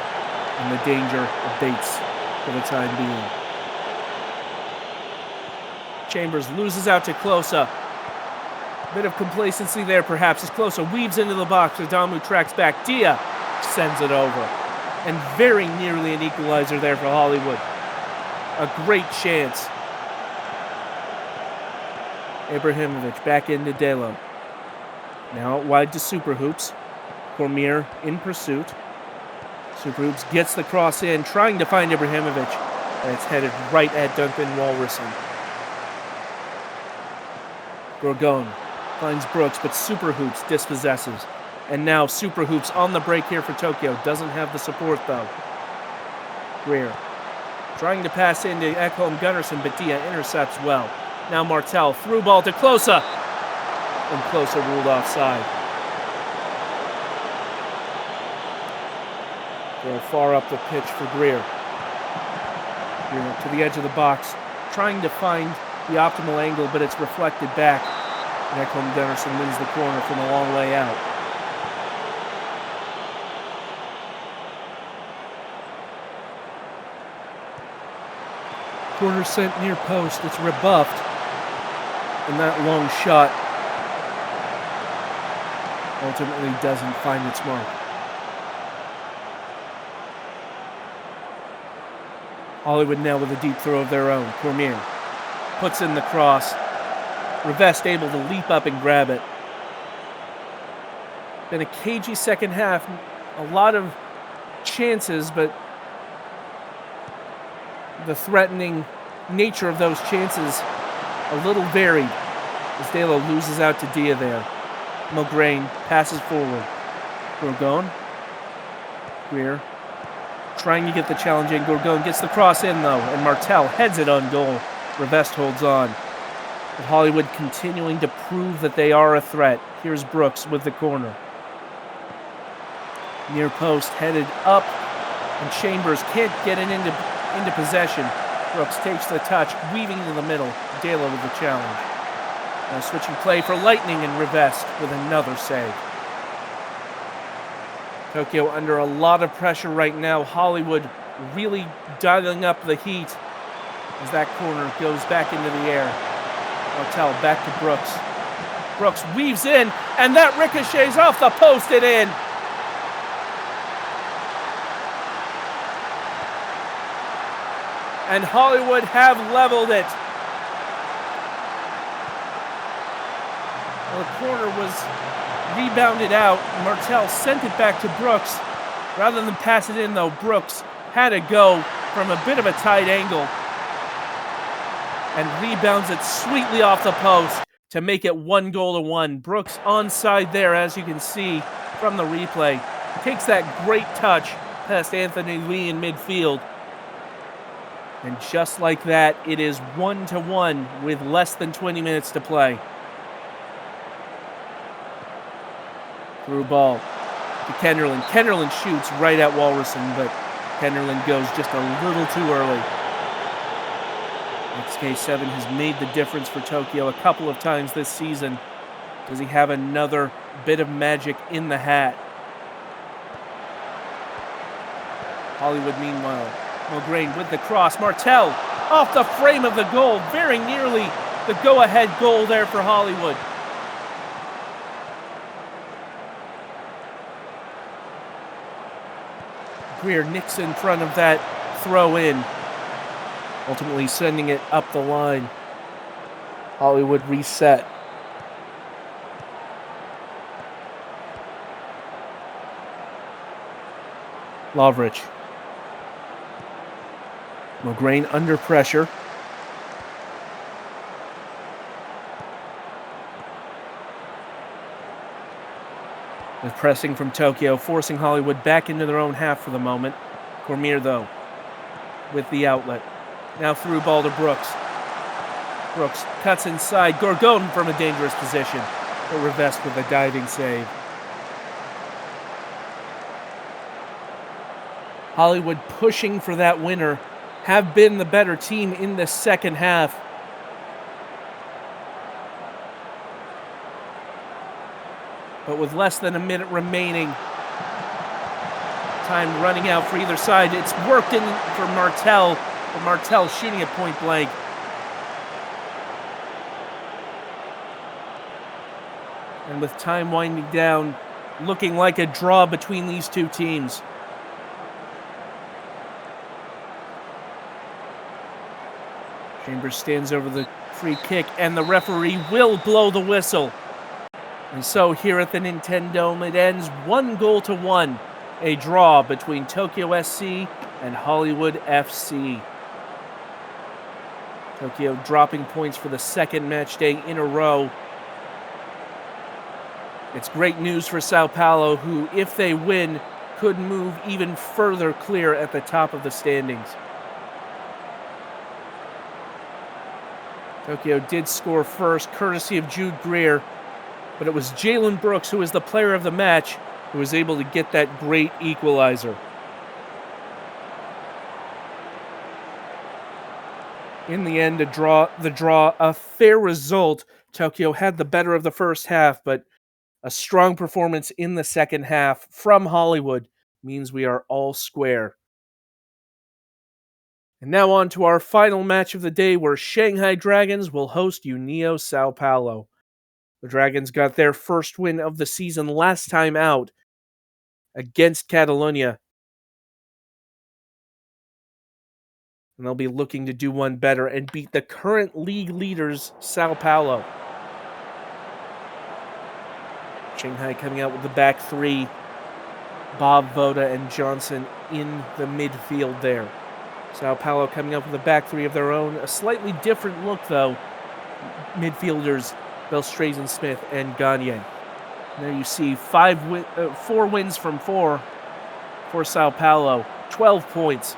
and the danger abates for the time being. Chambers loses out to Klose. Bit of complacency there perhaps as Klose weaves into the box. Adamu tracks back. Dia sends it over. And very nearly an equalizer there for Hollywood. A great chance. Ibrahimovic back into Delo. Now out wide to Superhoops. Cormier in pursuit. Superhoops gets the cross in, trying to find Ibrahimovic. And it's headed right at Duncan Walrusson. Gorgon finds Brooks, but Superhoops dispossesses. And now Superhoops on the break here for Tokyo. Doesn't have the support, though. Greer trying to pass into Ekholm Gunnarsson, but Dia intercepts well. Now Martel, through ball to Klose. And Klose ruled offside. Throw far up the pitch for Greer. Greer to the edge of the box, trying to find the optimal angle, but it's reflected back. And Ekholm Gunnarsson wins the corner from a long way out. Corner sent near post. It's rebuffed. And that long shot ultimately doesn't find its mark. Hollywood now with a deep throw of their own. Cormier puts in the cross. Revest able to leap up and grab it. Been a cagey second half. A lot of chances, but the threatening nature of those chances a little varied as Delo loses out to Dia there. Mograine passes forward. Gorgon. Greer trying to get the challenge in. Gorgon gets the cross in though, and Martel heads it on goal. Revest holds on. But Hollywood continuing to prove that they are a threat. Here's Brooks with the corner. Near post headed up, and Chambers can't get it into possession. Brooks takes the touch, weaving to the middle. Delo with the challenge. Now switching play for Lightning, and Revest with another save. Tokyo under a lot of pressure right now. Hollywood really dialing up the heat. as that corner goes back into the air. Martel back to Brooks. Brooks weaves in, and that ricochets off the post and in. And Hollywood have leveled it. Well, the corner was rebounded out. Martel sent it back to Brooks. Rather than pass it in, though, Brooks had to go from a bit of a tight angle and rebounds it sweetly off the post to make it 1-1. Brooks onside there, as you can see from the replay. Takes that great touch past Anthony Lee in midfield. And just like that, it is 1-1 with less than 20 minutes to play. Through ball to Kenderland. Kenderland shoots right at Walrusen, but Kenderland goes just a little too early. XK7 has made the difference for Tokyo a couple of times this season. Does he have another bit of magic in the hat? Hollywood, meanwhile. Mulgrain with the cross. Martel off the frame of the goal. Very nearly the go-ahead goal there for Hollywood. Greer nicks in front of that throw in, ultimately sending it up the line. Hollywood reset. Lovrich. Mulgrain under pressure. With pressing from Tokyo, forcing Hollywood back into their own half for the moment. Cormier, though, with the outlet. Now through ball to Brooks. Brooks cuts inside. Gorgon from a dangerous position, but Revest with a diving save. Hollywood pushing for that winner, have been the better team in the second half. But with less than a minute remaining, time running out for either side, it's worked in for Martel, but Martel shooting at point blank. And with time winding down, looking like a draw between these two teams. Chambers stands over the free kick, and the referee will blow the whistle. And so here at the Nintendo, it ends 1-1, a draw between Tokyo SC and Hollywood FC. Tokyo dropping points for the second match day in a row. It's great news for Sao Paulo, who, if they win, could move even further clear at the top of the standings. Tokyo did score first, courtesy of Jude Greer, but it was Jalen Brooks, who was the player of the match, who was able to get that great equalizer. In the end, a fair result. Tokyo had the better of the first half, but a strong performance in the second half from Hollywood means we are all square. And now on to our final match of the day, where Shanghai Dragons will host União Sao Paulo. The Dragons got their first win of the season last time out against Catalonia. And they'll be looking to do one better and beat the current league leaders, Sao Paulo. Shanghai coming out with the back three. Bob, Voda, and Johnson in the midfield there. Sao Paulo coming up with a back three of their own. A slightly different look, though. Midfielders Belstrazen-Smith and Gagne. There you see 4 wins from 4 for Sao Paulo. 12 points.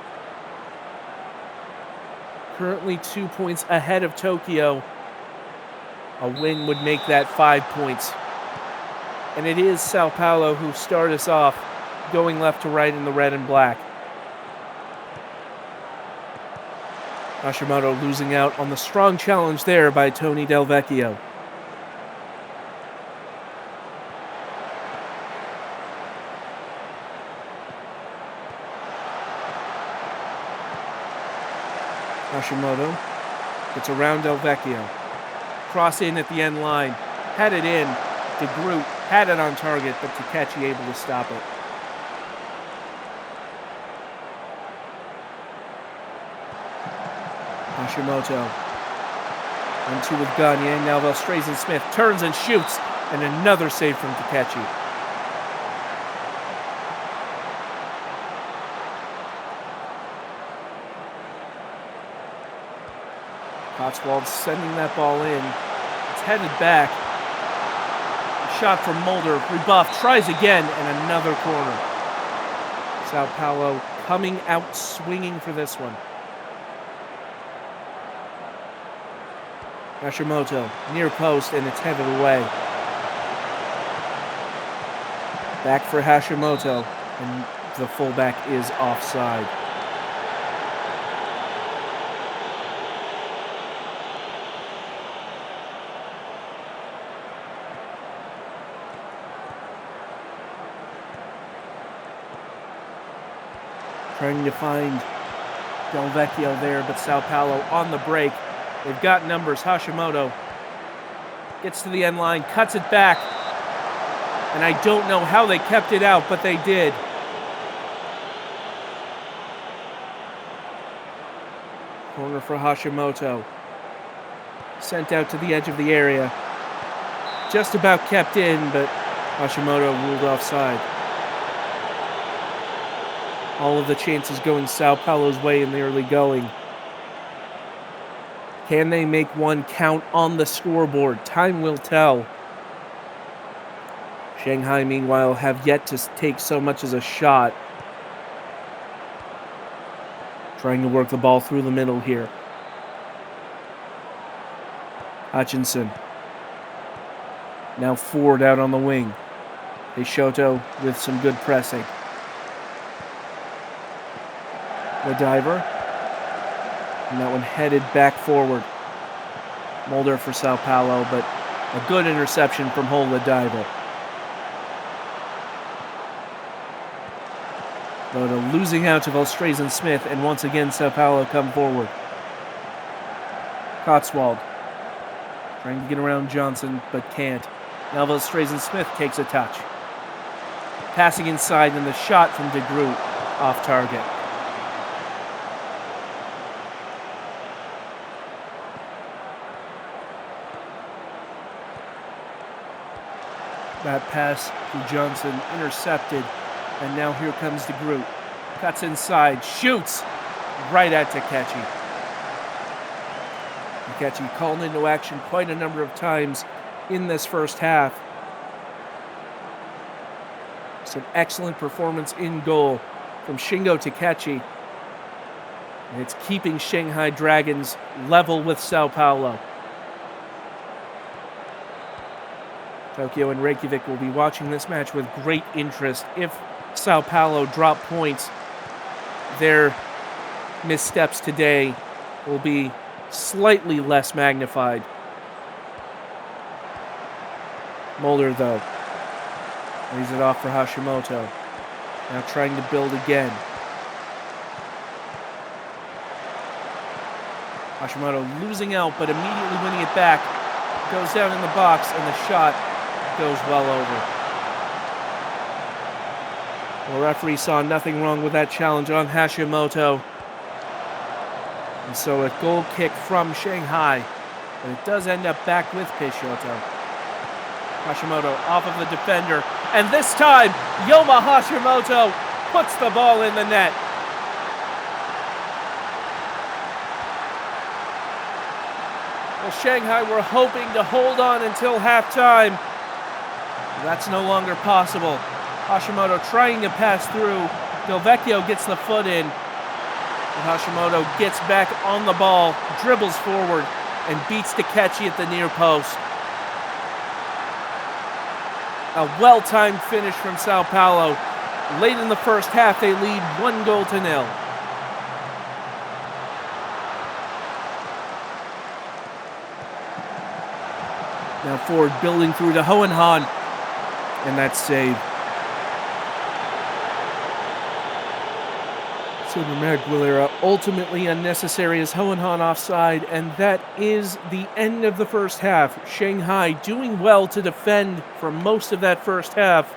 Currently 2 points ahead of Tokyo. A win would make that 5 points. And it is Sao Paulo who start us off, going left to right in the red and black. Hashimoto losing out on the strong challenge there by Tony Del Vecchio. Hashimoto gets around Del Vecchio. Cross in at the end line. Had it in. De Groot had it on target, but Takechi able to stop it. Hashimoto. 1-2 with Gagne. Now Velstrazen-Smith turns and shoots. And another save from Takechi. Cotswold sending that ball in. It's headed back. A shot from Mulder. Rebuffed. Tries again. And another corner. Sao Paulo coming out swinging for this one. Hashimoto near post, and it's headed away. Back for Hashimoto, and the fullback is offside. Trying to find Del Vecchio there, but Sao Paulo on the break. They've got numbers. Hashimoto gets to the end line, cuts it back. And I don't know how they kept it out, but they did. Corner for Hashimoto. Sent out to the edge of the area. Just about kept in, but Hashimoto ruled offside. All of the chances going Sao Paulo's way in the early going. Can they make one count on the scoreboard? Time will tell. Shanghai, meanwhile, have yet to take so much as a shot. Trying to work the ball through the middle here. Hutchinson. Now Ford out on the wing. Peixoto with some good pressing. The diver. And that one headed back forward. Mulder for Sao Paulo, but a good interception from Hola Diver. Loda losing out to Velstrazen-Smith, and once again Sao Paulo come forward. Cotswold trying to get around Johnson, but can't. Now Velstrazen-Smith takes a touch. Passing inside, and the shot from De Groot off target. That pass to Johnson intercepted, and now here comes De Groot. Cuts inside, shoots right at Takechi. Takechi called into action quite a number of times in this first half. Some excellent performance in goal from Shingo Takechi. And it's keeping Shanghai Dragons level with Sao Paulo. Tokyo and Reykjavik will be watching this match with great interest. If Sao Paulo drop points, their missteps today will be slightly less magnified. Mulder, though, leaves it off for Hashimoto. Now trying to build again. Hashimoto losing out, but immediately winning it back. Goes down in the box, and the shot goes well over. The referee saw nothing wrong with that challenge on Hashimoto. And so a goal kick from Shanghai. But it does end up back with Peixoto. Hashimoto off of the defender. And this time, Yoma Hashimoto puts the ball in the net. Well, Shanghai were hoping to hold on until halftime. That's no longer possible. Hashimoto trying to pass through. Del Vecchio gets the foot in. And Hashimoto gets back on the ball, dribbles forward, and beats Takechi at the near post. A well-timed finish from Sao Paulo. Late in the first half, they lead 1-0. Now Ford building through to Hohenhan. And that's saved. Super Maguilera ultimately unnecessary as Hohenhan offside, and that is the end of the first half. Shanghai doing well to defend for most of that first half.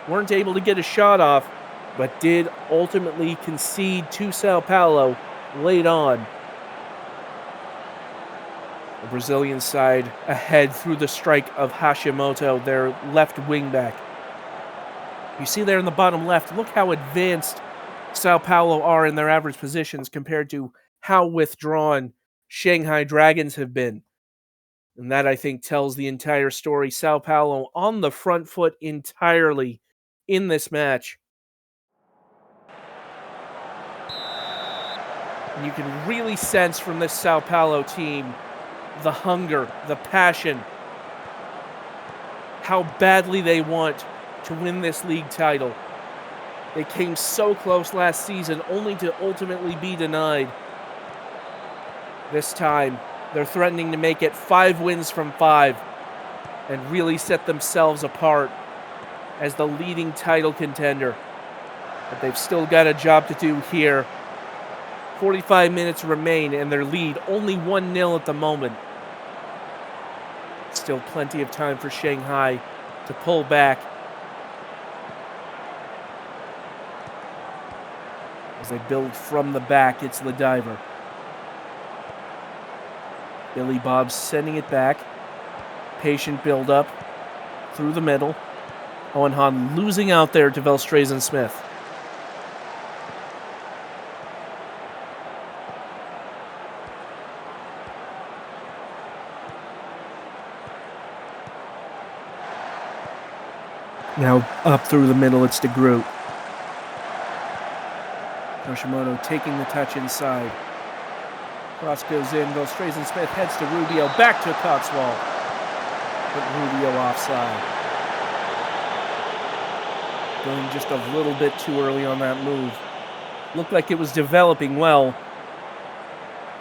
Weren't able to get a shot off, but did ultimately concede to Sao Paulo late on. The Brazilian side ahead through the strike of Hashimoto, their left wingback. You see there in the bottom left, look how advanced Sao Paulo are in their average positions compared to how withdrawn Shanghai Dragons have been. And that, I think, tells the entire story. Sao Paulo on the front foot entirely in this match. And you can really sense from this Sao Paulo team the hunger, the passion, how badly they want to win this league title. They came so close last season, only to ultimately be denied. This time, they're threatening to make it 5 wins from 5 and really set themselves apart as the leading title contender. But they've still got a job to do here. 45 minutes remain and their lead only 1-0 at the moment. Still plenty of time for Shanghai to pull back. As they build from the back, it's the diver. Billy Bob sending it back. Patient build up through the middle. Hohenhan losing out there to Velstrazen Smith. Now up through the middle, it's de Groot. Yoshimoto taking the touch inside. Cross goes in, Velstrazen Smith heads to Rubio, back to Cotswold. But Rubio offside. Going just a little bit too early on that move. Looked like it was developing well.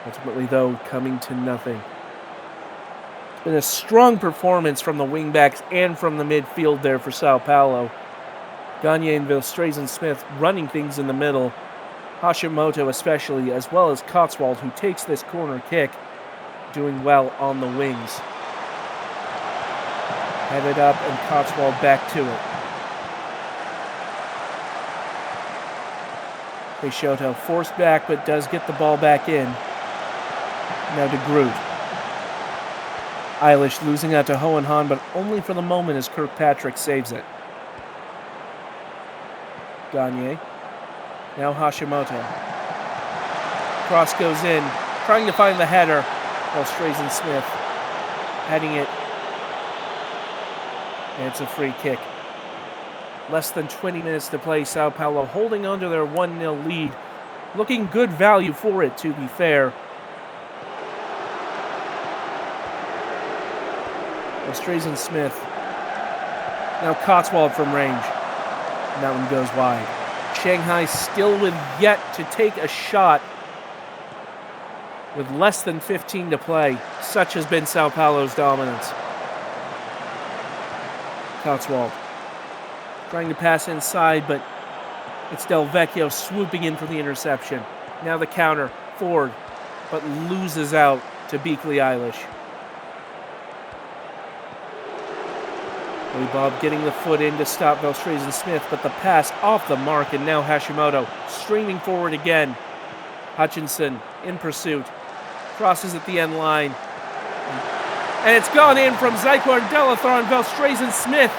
Ultimately, though, coming to nothing. It's been a strong performance from the wingbacks and from the midfield there for Sao Paulo. Gagne and Velstrazen Smith running things in the middle. Hashimoto especially, as well as Cotswold, who takes this corner kick, doing well on the wings. Headed up and Cotswold back to it. Peixoto forced back, but does get the ball back in. Now de Groot. Eilish losing out to Hohenhan, but only for the moment as Kirkpatrick saves it. Gagne. Now Hashimoto. Cross goes in, trying to find the header. Velstrazen Smith heading it. And it's a free kick. Less than 20 minutes to play. Sao Paulo holding on to their 1-0 lead. Looking good value for it, to be fair. Velstrazen Smith. Now Cotswold from range. And that one goes wide. Shanghai still with yet to take a shot with less than 15 to play. Such has been Sao Paulo's dominance. Cotswold trying to pass inside, but it's Del Vecchio swooping in for the interception. Now the counter forward, but loses out to Beakley Eilish. Billy Bob getting the foot in to stop Velstrazen Smith, but the pass off the mark, and now Hashimoto streaming forward again. Hutchinson in pursuit. Crosses at the end line. And it's gone in from Zyquar Delathar and Velstrazen Smith.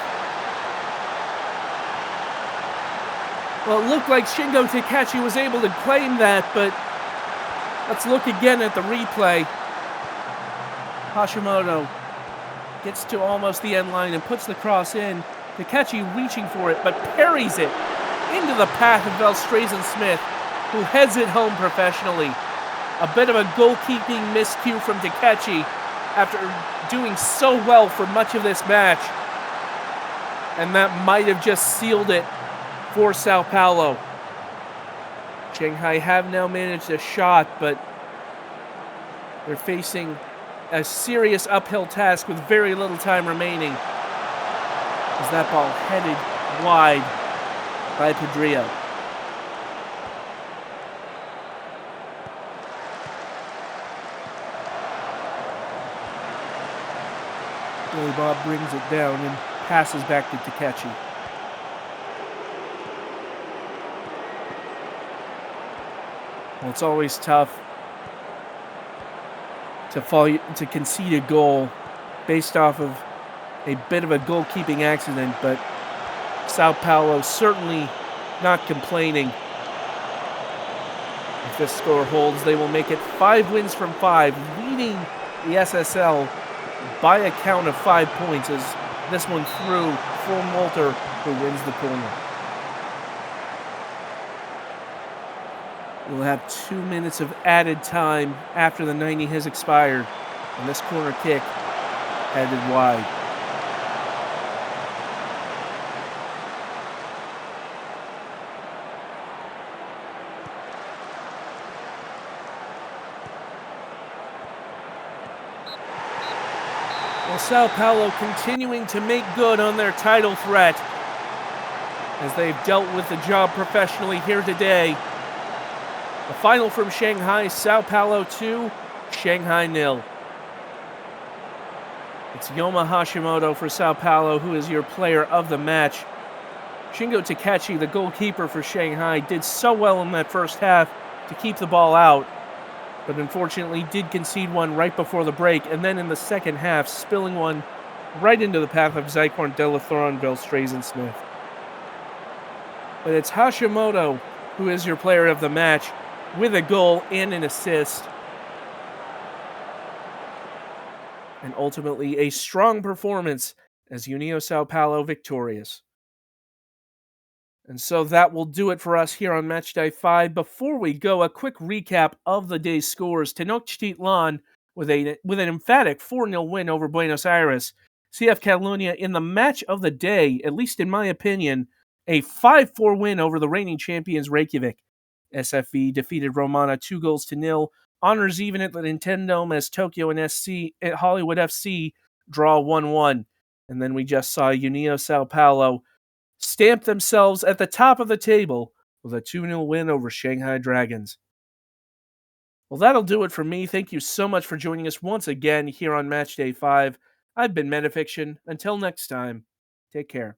Well, it looked like Shingo Takachi was able to claim that, but let's look again at the replay. Hashimoto gets to almost the end line and puts the cross in. Takachi reaching for it, but parries it into the path of Velstrazen Smith, who heads it home professionally. A bit of a goalkeeping miscue from Takachi after doing so well for much of this match. And that might have just sealed it for Sao Paulo. Shanghai have now managed a shot, but they're facing a serious uphill task with very little time remaining. As that ball headed wide by Pedrillo. Billy Bob brings it down and passes back to Takechi. Well, it's always tough to concede a goal based off of a bit of a goalkeeping accident, but Sao Paulo certainly not complaining. If this score holds, they will make it 5 wins from 5, leading the SSL by a count of 5 points as this one through for Walter, who wins the corner. We'll have 2 minutes of added time after the 90 has expired, and this corner kick headed wide. Well, Sao Paulo continuing to make good on their title threat as they've dealt with the job professionally here today. The final from Shanghai, Sao Paulo 2, Shanghai 0. It's Yoma Hashimoto for Sao Paulo, who is your player of the match. Shingo Takechi, the goalkeeper for Shanghai, did so well in that first half to keep the ball out, but unfortunately did concede one right before the break, and then in the second half, spilling one right into the path of Zykorn Delathor, Velstrazen Smith. But it's Hashimoto who is your player of the match, with a goal and an assist. And ultimately a strong performance as União Sao Paulo victorious. And so that will do it for us here on Matchday 5. Before we go, a quick recap of the day's scores. Tenochtitlan with an emphatic 4-0 win over Buenos Aires. CF Catalonia in the match of the day, at least in my opinion, a 5-4 win over the reigning champions Reykjavik. SFV defeated Romana 2-0. Honors even at the Nintendo as Tokyo and Hollywood FC draw 1-1. And then we just saw União Sao Paulo stamp themselves at the top of the table with a 2-0 win over Shanghai Dragons. Well, that'll do it for me. Thank you so much for joining us once again here on Matchday 5. I've been Metafiction. Until next time, take care.